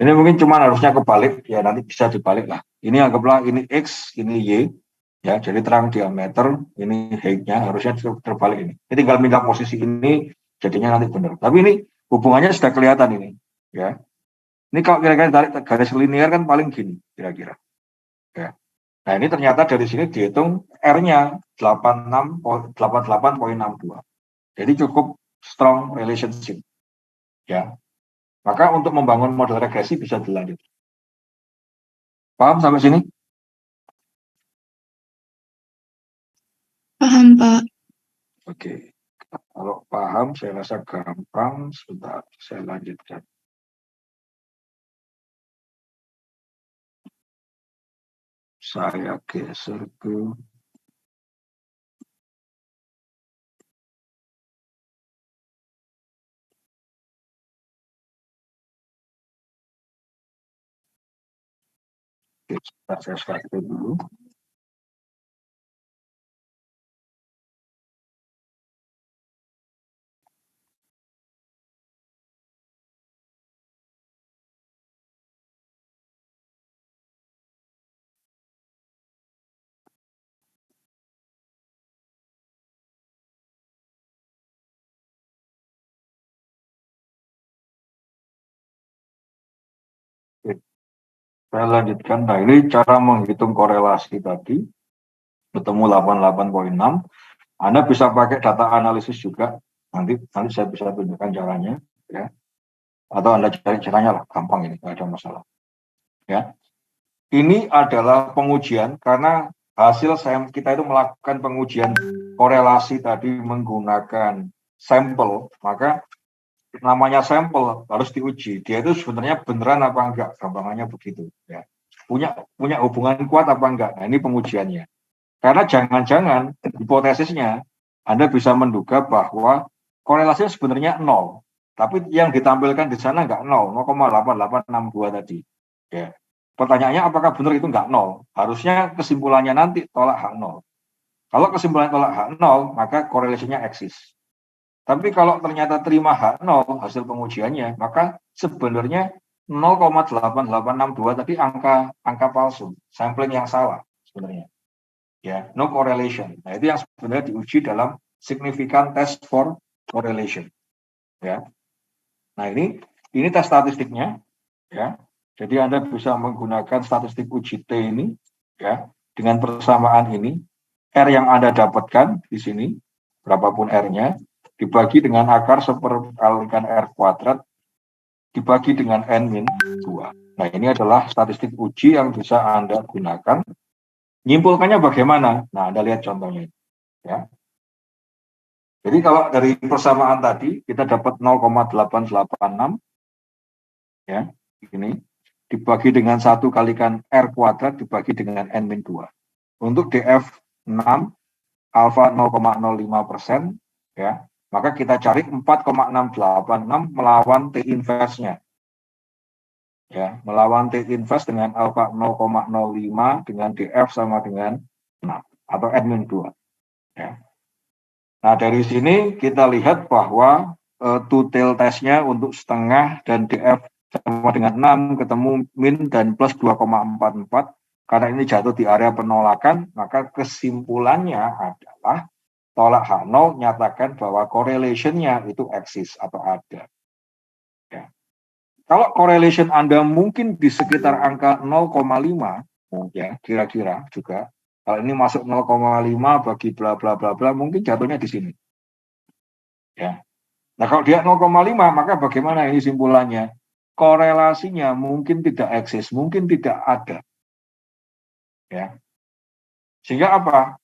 Ini mungkin cuma harusnya kebalik, ya nanti bisa dibalik lah. Ini anggaplah ini X, ini Y, ya jadi terang diameter, ini height-nya harusnya terbalik ini. Ini tinggal pindah posisi ini, jadinya nanti benar. Tapi ini hubungannya sudah kelihatan ini, ya. Ini kalau kira-kira tarik garis linear kan paling gini, kira-kira. Ya. Nah ini ternyata dari sini dihitung R-nya 88,62. Jadi cukup strong relationship, ya. Maka untuk membangun model regresi bisa dilanjut. Paham sampai sini? Paham, Pak. Oke. Kalau paham, saya rasa gampang. Sebentar, saya lanjutkan. Saya geser ke saya start dulu. Saya lanjutkan. Nah, ini cara menghitung korelasi tadi. Ketemu 88,6. Anda bisa pakai data analisis juga. Nanti saya bisa tunjukkan caranya. Ya. Atau Anda cari caranya lah. Gampang ini, nggak ada masalah. Ya, ini adalah pengujian karena hasil kita itu melakukan pengujian korelasi tadi menggunakan sampel, maka namanya sampel harus diuji. Dia itu sebenarnya beneran apa enggak, gampangannya begitu. Ya, punya hubungan kuat apa enggak. Nah, ini pengujiannya. Karena jangan-jangan hipotesisnya Anda bisa menduga bahwa korelasinya sebenarnya 0, tapi yang ditampilkan di sana enggak 0, 0,8862 tadi. Ya. Pertanyaannya apakah benar itu enggak 0? Harusnya kesimpulannya nanti tolak H0. Kalau kesimpulan tolak H0, maka korelasinya eksis. Tapi kalau ternyata terima H0 hasil pengujiannya, maka sebenarnya 0,8862 tadi angka palsu, sampling yang salah sebenarnya. Ya, no correlation. Nah, itu yang sebenarnya diuji dalam significant test for correlation. Ya. Nah, ini tes statistiknya, ya. Jadi Anda bisa menggunakan statistik uji T ini, ya, dengan persamaan ini, R yang Anda dapatkan di sini, berapapun R-nya, dibagi dengan akar seperkalikan R kuadrat, dibagi dengan N-2. Nah, ini adalah statistik uji yang bisa Anda gunakan. Nyimpulkannya bagaimana? Nah, Anda lihat contohnya. Ya. Jadi kalau dari persamaan tadi, kita dapat 0,886, ya, ini, dibagi dengan 1 kalikan R kuadrat dibagi dengan N-2. Untuk DF6 alfa 0,05%, ya, maka kita cari 4,686 melawan T inverse-nya. Ya, melawan T inverse dengan alfa 0,05 dengan DF sama dengan 6 atau N-2. Ya. Nah, dari sini kita lihat bahwa two-tail testnya untuk setengah dan DF sama dengan 6 ketemu min dan plus 2,44. Karena ini jatuh di area penolakan, maka kesimpulannya adalah tolak H0 nyatakan bahwa correlation-nya itu eksis atau ada. Ya. Kalau correlation Anda mungkin di sekitar angka 0,5, ya kira-kira juga. Kalau ini masuk 0,5 bagi bla bla bla bla, mungkin jatuhnya di sini. Ya. Nah, kalau dia 0,5, maka bagaimana ini simpulannya? Korelasinya mungkin tidak eksis, mungkin tidak ada. Ya. Sehingga apa?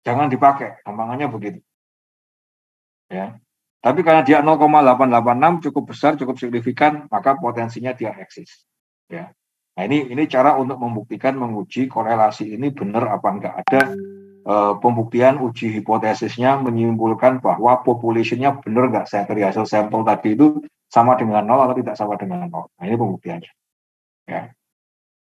Jangan dipakai, gampangannya begitu. Ya. Tapi karena dia 0,886 cukup besar, cukup signifikan, maka potensinya dia eksis. Ya. Nah, ini cara untuk membuktikan, menguji korelasi ini benar apa enggak. Ada pembuktian uji hipotesisnya menyimpulkan bahwa population-nya benar enggak dari hasil sampel tadi itu sama dengan 0 atau tidak sama dengan 0. Nah, ini pembuktiannya. Ya.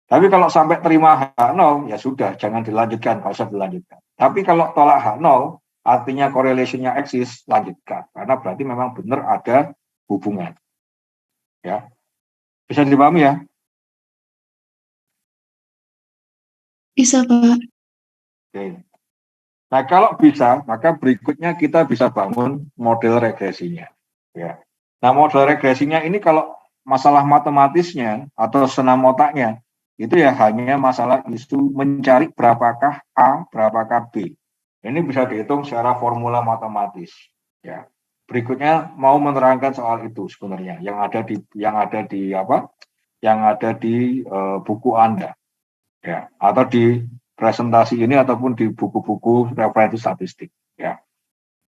Tapi kalau sampai terima H0, ya sudah, jangan dilanjutkan, nggak usah dilanjutkan. Tapi kalau tolak H0, artinya correlation-nya eksis, lanjutkan. Karena berarti memang benar ada hubungan. Ya. Bisa dipahami ya? Bisa, Pak. Oke. Nah, kalau bisa, maka berikutnya kita bisa bangun model regresinya. Ya. Nah, model regresinya ini kalau masalah matematisnya atau senam otaknya, itu ya hanya masalah isu mencari berapakah A, berapakah B. Ini bisa dihitung secara formula matematis. Ya. Berikutnya mau menerangkan soal itu sebenarnya yang ada di buku Anda. Ya, atau di presentasi ini ataupun di buku-buku referensi statistik. Ya,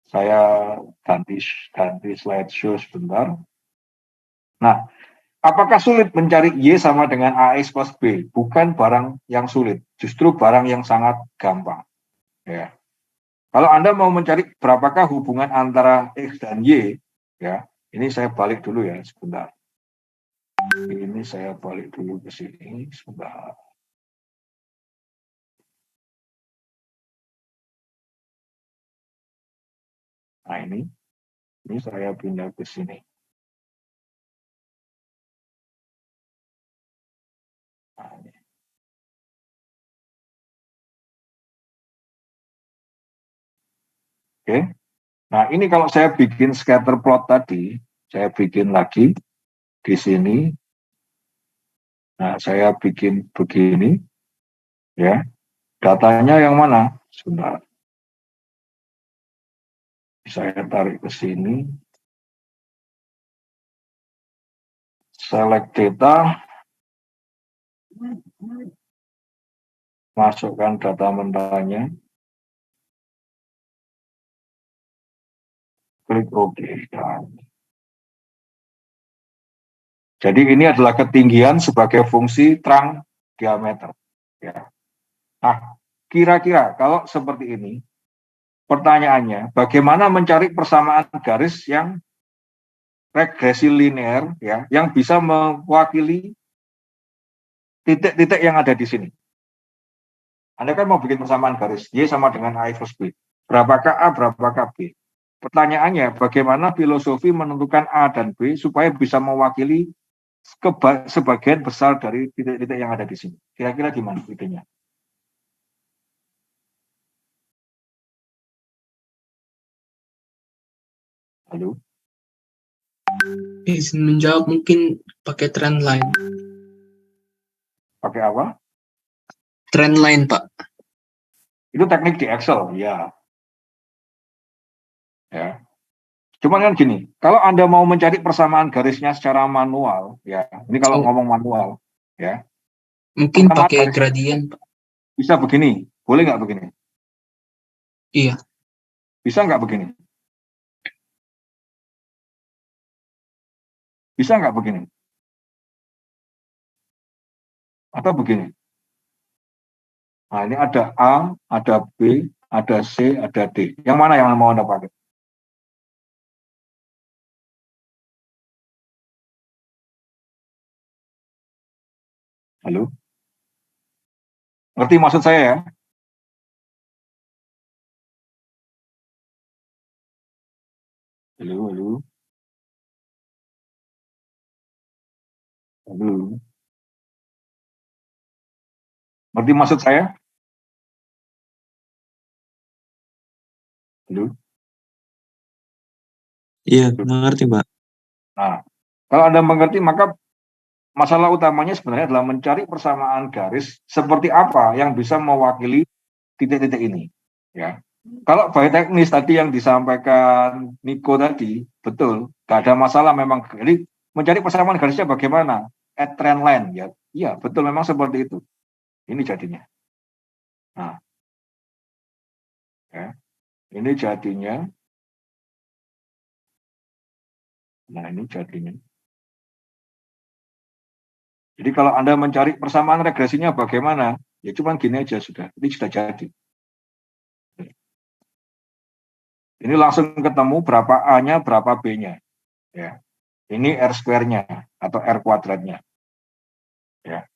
saya ganti slideshow sebentar. Nah, apakah sulit mencari Y sama dengan AX plus B? Bukan barang yang sulit, justru barang yang sangat gampang. Ya, kalau Anda mau mencari berapakah hubungan antara X dan Y, ya, ini saya balik dulu ya sebentar. Ini saya balik dulu ke sini sebentar. Nah, ini saya pindah ke sini. Nah, ini. Oke. Nah, ini kalau saya bikin scatter plot tadi, saya bikin lagi di sini. Nah, saya bikin begini, ya. Datanya yang mana? Sebentar. Saya tarik ke sini. Select data. Masukkan data mentalnya. Klik OK. Jadi ini adalah ketinggian sebagai fungsi terang diameter. Ya. Nah, kira-kira kalau seperti ini, pertanyaannya, bagaimana mencari persamaan garis yang regresi linear, ya, yang bisa mewakili titik-titik yang ada di sini. Anda kan mau bikin persamaan garis, Y sama dengan A plus B. Berapakah A, berapakah B? Pertanyaannya, bagaimana filosofi menentukan A dan B supaya bisa mewakili sebagian besar dari titik-titik yang ada di sini? Kira-kira gimana idenya? Halo? Izin menjawab, mungkin pakai trend line. Pakai apa? Trend line, Pak. Itu teknik di Excel, ya. Ya. Cuman kan gini, kalau Anda mau mencari persamaan garisnya secara manual, ya, ini kalau ngomong manual, ya. Mungkin pakai gradien, Pak. Bisa begini, boleh nggak begini? Iya. Bisa nggak begini? Bisa nggak begini? Atau begini? Nah, ini ada A, ada B, ada C, ada D. Yang mana yang mau Anda pakai? Halo? Ngerti maksud saya ya? Halo, halo. Halo. Ngerti maksud saya? Halo? Iya, mengerti, Pak. Nah, kalau Anda mengerti, maka masalah utamanya sebenarnya adalah mencari persamaan garis seperti apa yang bisa mewakili titik-titik ini. Ya, kalau by teknis tadi yang disampaikan Niko tadi, betul, gak ada masalah memang. Jadi mencari persamaan garisnya bagaimana? At trend line, ya, iya betul memang seperti itu. Ini jadinya. Nah, ya, ini jadinya. Nah, ini jadinya. Jadi kalau Anda mencari persamaan regresinya bagaimana? Ya cuman gini aja sudah, ini sudah jadi. Ini langsung ketemu berapa A-nya, berapa B-nya. Ya. Ini R square-nya atau R kuadratnya. Ya.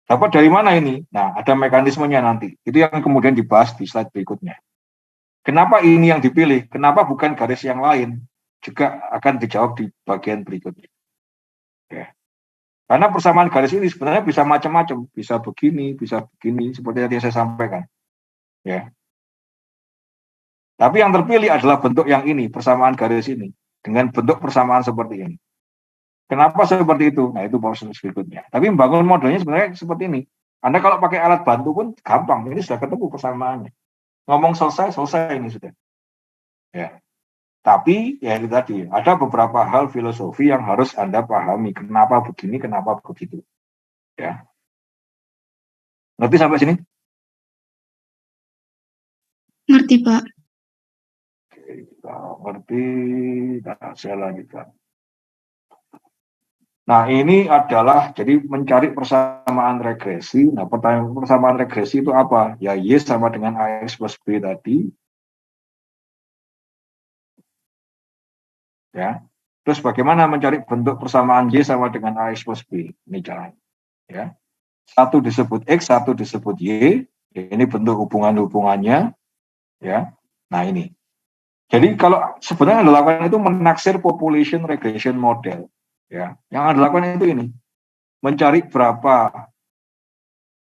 Dapat dari mana ini? Nah, ada mekanismenya nanti. Itu yang kemudian dibahas di slide berikutnya. Kenapa ini yang dipilih? Kenapa bukan garis yang lain? Juga akan dijawab di bagian berikutnya. Ya. Karena persamaan garis ini sebenarnya bisa macam-macam, bisa begini, seperti yang saya sampaikan. Ya. Tapi yang terpilih adalah bentuk yang ini, persamaan garis ini, dengan bentuk persamaan seperti ini. Kenapa seperti itu? Nah, itu proses berikutnya. Tapi membangun modelnya sebenarnya seperti ini. Anda kalau pakai alat bantu pun gampang, ini sudah ketemu persamaannya. Ngomong selesai ini sudah. Ya. Tapi ya itu tadi, ada beberapa hal filosofi yang harus Anda pahami. Kenapa begini, kenapa begitu. Ya. Ngerti sampai sini? Ngerti, Pak. Oke, kita ngerti. Nah, saya lanjutkan. Nah, ini adalah jadi mencari persamaan regresi. Nah, pertanyaan persamaan regresi itu apa? Ya, Y sama dengan AX plus B tadi. Ya. Terus bagaimana mencari bentuk persamaan Y sama dengan AX plus B? Ini caranya. Ya. Satu disebut X, satu disebut Y. Ini bentuk hubungan-hubungannya. Ya. Nah, ini. Jadi kalau sebenarnya yang dilakukan itu menaksir population regression model. Ya. Yang Anda lakukan itu ini. Mencari berapa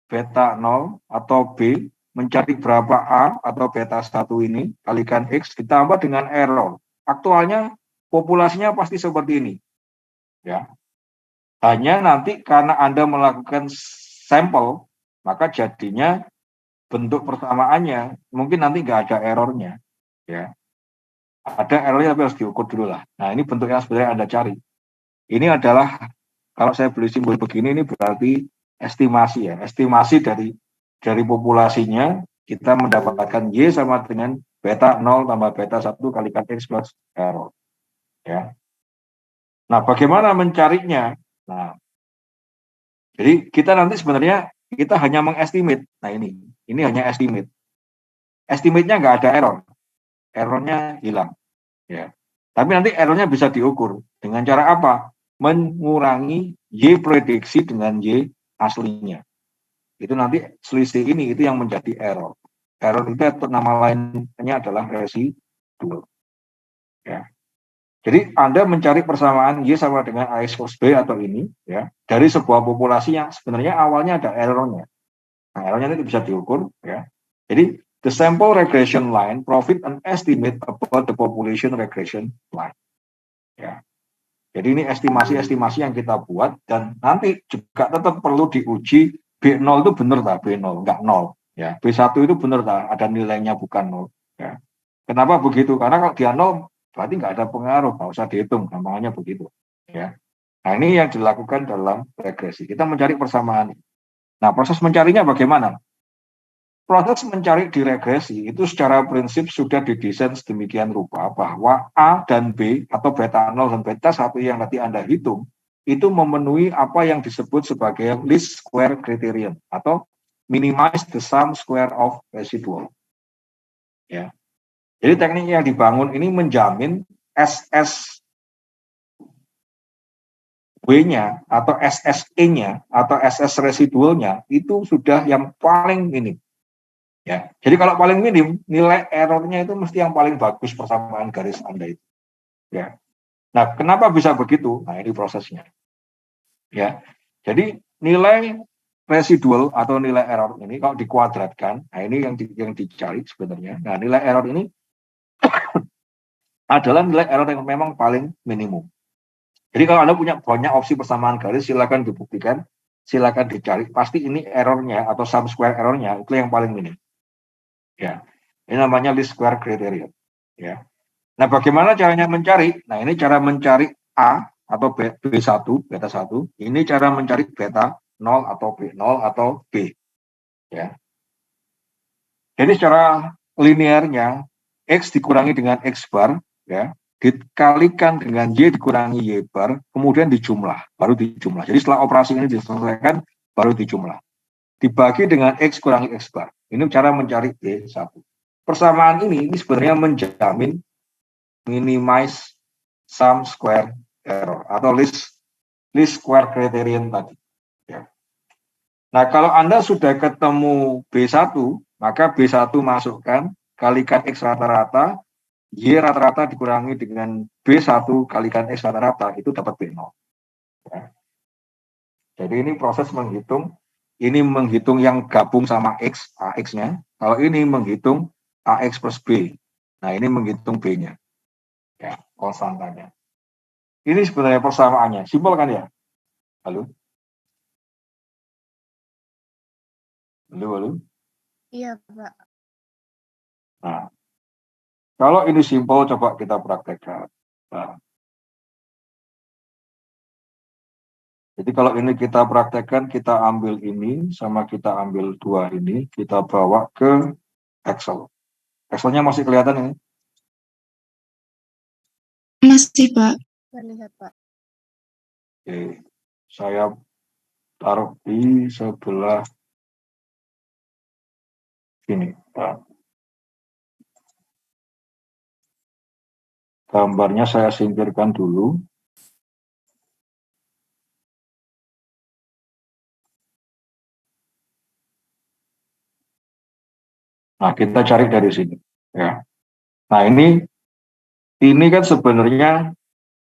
beta 0 atau B, mencari berapa A atau beta 1 ini, kalikan X, ditambah dengan error. Aktualnya populasinya pasti seperti ini. Ya. Hanya nanti karena Anda melakukan sampel, maka jadinya bentuk persamaannya mungkin nanti nggak ada errornya. Ya. Ada errornya tapi harus diukur dulu lah. Nah, ini bentuk yang sebenarnya Anda cari. Ini adalah, kalau saya beli simbol begini, ini berarti estimasi ya, estimasi dari populasinya kita mendapatkan Y sama dengan beta 0 tambah beta 1 kalikan X plus error. Ya. Nah, bagaimana mencarinya? Nah, jadi kita nanti sebenarnya kita hanya mengestimate. Nah, ini hanya estimate. Estimate-nya nggak ada error. Errornya hilang. Ya. Tapi nanti errornya bisa diukur. Dengan cara apa? Mengurangi Y prediksi dengan Y aslinya. Itu nanti selisih ini itu yang menjadi error. Error itu nama lainnya adalah residual. Ya. Jadi Anda mencari persamaan Y sama dengan AX plus B atau ini ya dari sebuah populasi yang sebenarnya awalnya ada errornya. Nah, errornya itu bisa diukur ya. Jadi the sample regression line provide an estimate about the population regression line. Ya. Jadi ini estimasi-estimasi yang kita buat dan nanti juga tetap perlu diuji B0 itu benar tak? B0 enggak 0 ya. B1 itu benar tak? Ada nilainya bukan 0 ya. Kenapa begitu? Karena kalau dia 0 berarti nggak ada pengaruh, nggak usah dihitung, gampangnya begitu. Ya. Nah ini yang dilakukan dalam regresi. Kita mencari persamaan. Nah proses mencarinya bagaimana? Proses mencari di regresi itu secara prinsip sudah didesain sedemikian rupa bahwa A dan B atau beta 0 dan beta 1 yang nanti Anda hitung itu memenuhi apa yang disebut sebagai least square criterion atau minimize the sum square of residual. Ya. Jadi teknik yang dibangun ini menjamin SS W-nya atau SSE-nya atau SS residualnya itu sudah yang paling minim. Ya. Jadi kalau paling minim, nilai errornya itu mesti yang paling bagus persamaan garis Anda itu. Ya. Nah, kenapa bisa begitu? Nah, ini prosesnya. Ya. Jadi nilai residual atau nilai error ini kalau dikuadratkan, nah ini yang dicari sebenarnya. Nah, nilai error ini adalah nilai error yang memang paling minimum. Jadi kalau Anda punya banyak opsi persamaan garis, silakan dibuktikan, silakan dicari. Pasti ini errornya atau sum square errornya itu yang paling minim. Ya, ini namanya least square criterion. Ya. Nah, bagaimana caranya mencari? Nah, ini cara mencari A atau B1, beta 1. Ini cara mencari beta 0 atau B0 atau B. Ya. Jadi secara linearnya X dikurangi dengan X bar, ya, dikalikan dengan Y dikurangi Y bar, kemudian dijumlah, baru dijumlah. Jadi setelah operasi ini diselesaikan, baru dijumlah. Dibagi dengan X kurangi X bar. Ini cara mencari B1. Persamaan ini sebenarnya menjamin minimize sum square error atau least square criterion tadi. Ya. Nah, kalau Anda sudah ketemu B1, maka B1 masukkan, kalikan X rata-rata, Y rata-rata dikurangi dengan B1 kalikan X rata-rata, itu dapat B0. Ya. Jadi ini proses menghitung, ini menghitung yang gabung sama X, AX-nya. Kalau ini menghitung AX plus B. Nah, ini menghitung B-nya. Ya, konstantanya. Ini sebenarnya persamaannya. Simpel kan ya? Halo? Halo? Iya, Pak. Nah, kalau ini simpel, coba kita praktekkan. Nah, jadi kalau ini kita praktekkan, kita ambil ini, sama kita ambil dua ini, kita bawa ke Excel. Excelnya masih kelihatan ini? Masih, Pak. Terlihat, Pak. Oke, saya taruh di sebelah sini. Nah, gambarnya saya singkirkan dulu. Nah, kita cari dari sini. Ya. Nah, ini kan sebenarnya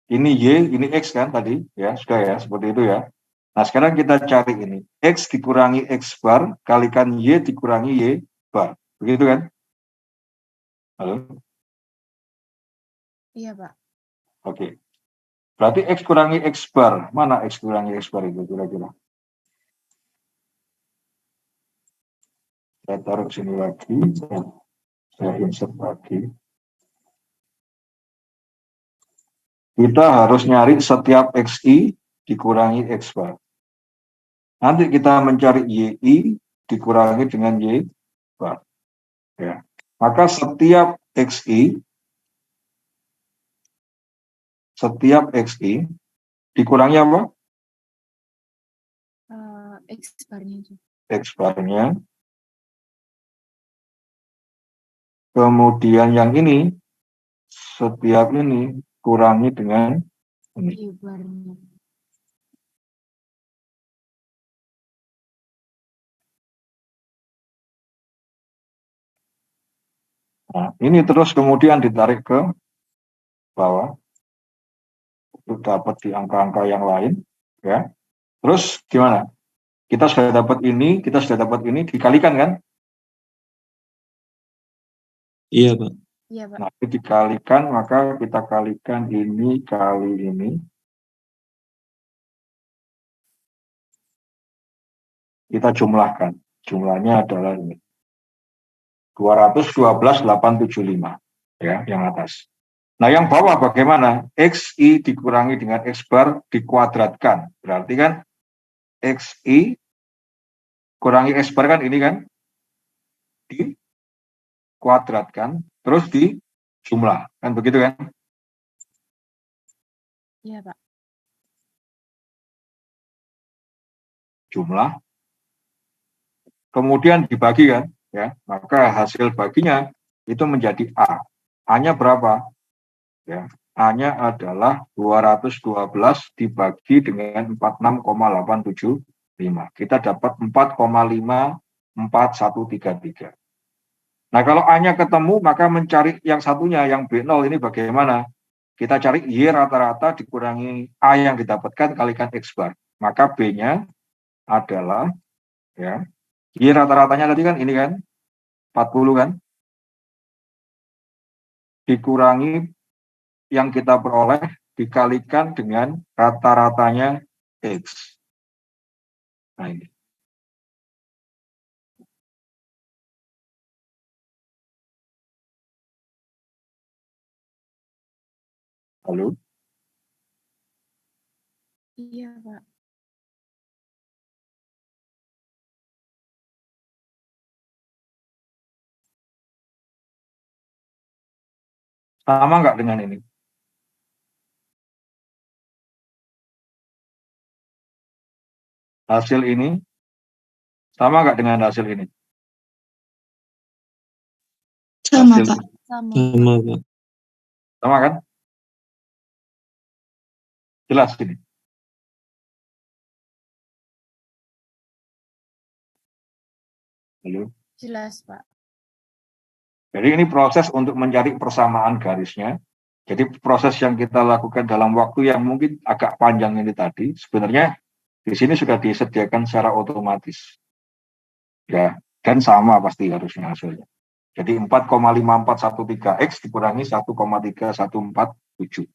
ini Y, ini X kan tadi, ya sudah ya, seperti itu ya. Nah, sekarang kita cari ini. X dikurangi X bar, kalikan Y dikurangi Y bar. Begitu kan? Halo? Iya, Pak. Oke. Berarti X kurangi X bar. Mana X kurangi X bar itu kira-kira? Saya taruh sini lagi. Saya insert lagi. Kita harus nyari setiap XI dikurangi X bar. Nanti kita mencari YI dikurangi dengan Y bar. Ya. Maka setiap XI dikurangi apa? X barnya itu. X barnya. Kemudian yang ini, setiap ini kurangi dengan ini. Y barnya. Nah, ini terus kemudian ditarik ke bawah untuk dapat di angka-angka yang lain, ya. Terus gimana? Kita sudah dapat ini, dikalikan kan? Iya, Pak. Iya, Pak. Nah, dikalikan, maka kita kalikan ini kali ini. Kita jumlahkan. Jumlahnya adalah ini. 212.875. Ya, yang atas. Nah, yang bawah bagaimana? XI dikurangi dengan X bar dikuadratkan. Berarti kan XI kurangi X bar kan ini kan? Dikuadratkan, terus dijumlah. Kan begitu kan? Iya, Pak. Jumlah. Kemudian dibagi kan? Ya, maka hasil baginya itu menjadi A. A-nya berapa? Ya, A-nya adalah 212 dibagi dengan 46,875. Kita dapat 4,54133. Nah, kalau A-nya ketemu, maka mencari yang satunya, yang B0 ini bagaimana? Kita cari Y rata-rata dikurangi A yang didapatkan kalikan X bar. Maka B-nya adalah, ya, Y rata-ratanya tadi kan ini kan, 40 kan? Dikurangi yang kita peroleh dikalikan dengan rata-ratanya X. Nah ini. Halo? Iya, Pak. Sama nggak dengan ini? Hasil ini sama nggak dengan hasil ini? Sama, Hasil Pak. Sama. Sama, Pak. sama kan? Jelas ini. Halo? Jelas, Pak. Jadi ini proses untuk mencari persamaan garisnya. Jadi proses yang kita lakukan dalam waktu yang mungkin agak panjang ini tadi, sebenarnya di sini sudah disediakan secara otomatis. Ya, dan sama pasti harusnya hasilnya. Jadi 4,5413X dikurangi 1,3147.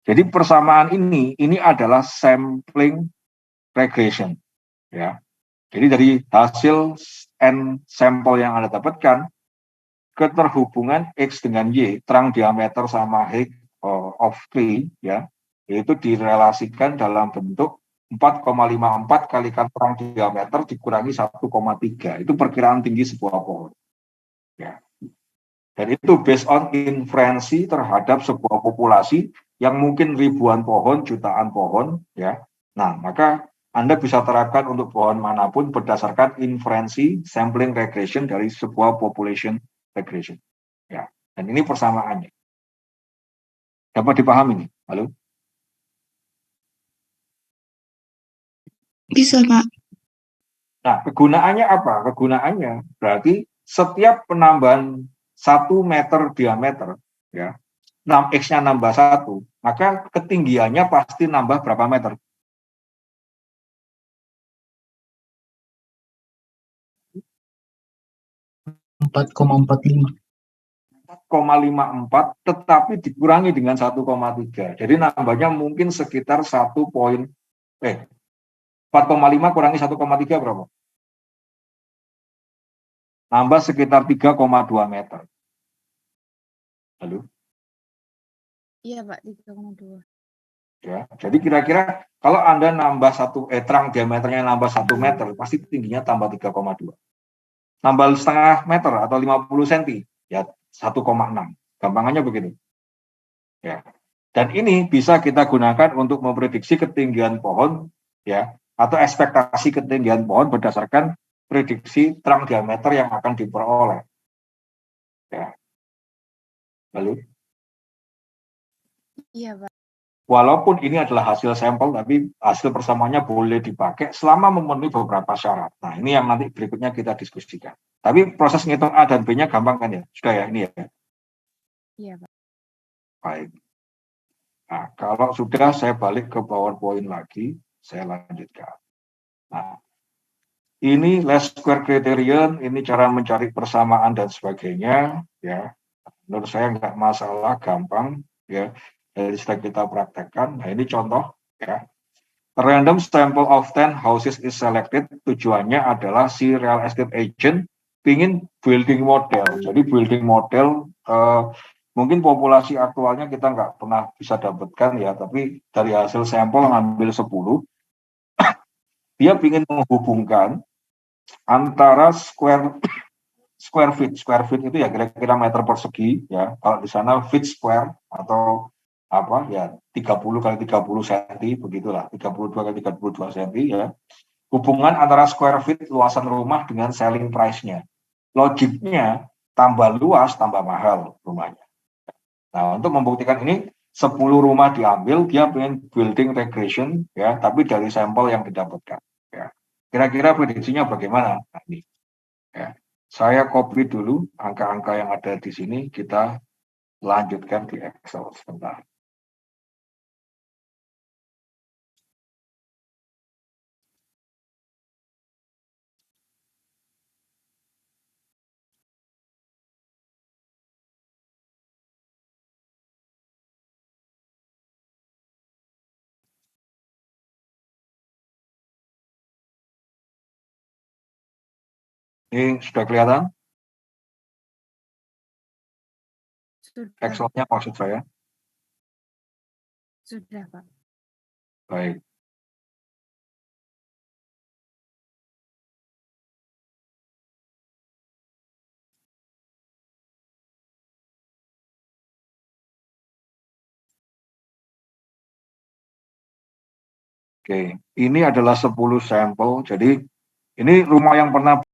Jadi persamaan ini adalah sampling regression. Ya. Jadi dari hasil N sampel yang Anda dapatkan, keterhubungan X dengan Y, terang diameter sama height of tree, ya, yaitu direlasikan dalam bentuk 4,54 kalikan terang diameter dikurangi 1,3. Itu perkiraan tinggi sebuah pohon. Ya. Dan itu based on inferensi terhadap sebuah populasi yang mungkin ribuan pohon, jutaan pohon, ya. Nah, maka Anda bisa terapkan untuk pohon manapun berdasarkan inferensi sampling regression dari sebuah population regression. Ya. Dan ini persamaannya. Dapat dipahami nih? Halo? Bisa, Pak. Nah, kegunaannya apa? Kegunaannya berarti setiap penambahan 1 meter diameter, ya, 6X-nya nambah 1, maka ketinggiannya pasti nambah berapa meter? 4,45. 4,54 tetapi dikurangi dengan 1,3. Jadi nambahnya mungkin sekitar 4,5 kurangi 1,3 berapa? Nambah sekitar 3,2 meter. Halo? Iya, Pak. 3,2. Ya, jadi kira-kira Kalau Anda nambah terang diameternya nambah 1 meter, pasti tingginya tambah 3,2. Nambah setengah meter atau 50 cm, ya 1,6. Gampangannya begitu. Ya. Dan ini bisa kita gunakan untuk memprediksi ketinggian pohon, ya, atau ekspektasi ketinggian pohon berdasarkan prediksi terang diameter yang akan diperoleh. Ya. Lalu, Iya, Pak. walaupun ini adalah hasil sampel, tapi hasil persamaannya boleh dipakai selama memenuhi beberapa syarat. Nah, ini yang nanti berikutnya kita diskusikan. Tapi proses ngitung A dan B-nya gampang kan ya? Sudah ya, ini ya? Iya, Pak. Baik. Nah, kalau sudah saya balik ke PowerPoint lagi, saya lanjutkan. Nah, ini least square criterion, ini cara mencari persamaan dan sebagainya, ya. Menurut saya nggak masalah, gampang, ya. Jadi sudah kita praktekkan. Nah, ini contoh, ya. A random sample of 10 houses is selected. Tujuannya adalah si real estate agent ingin building model. Jadi building model mungkin populasi aktualnya kita nggak pernah bisa dapatkan ya, tapi dari hasil sampel ngambil 10, dia ingin menghubungkan antara square feet itu ya kira-kira meter persegi ya. Kalau di sana feet square atau apa ya 30 kali 30 cm begitulah, 32 kali 32 cm ya. Hubungan antara square feet luasan rumah dengan selling price-nya. Logiknya tambah luas tambah mahal rumahnya. Nah, untuk membuktikan ini 10 rumah diambil, dia pengen building regression ya, tapi dari sampel yang didapatkan ya. Kira-kira prediksinya bagaimana? Nah, ini ya. Saya copy dulu angka-angka yang ada di sini, kita lanjutkan di Excel sebentar. Ini sudah kelihatan? Sudah, Excel-nya maksud saya. sudah, Pak. Baik. Oke, ini adalah 10 sampel. Jadi ini rumah yang pernah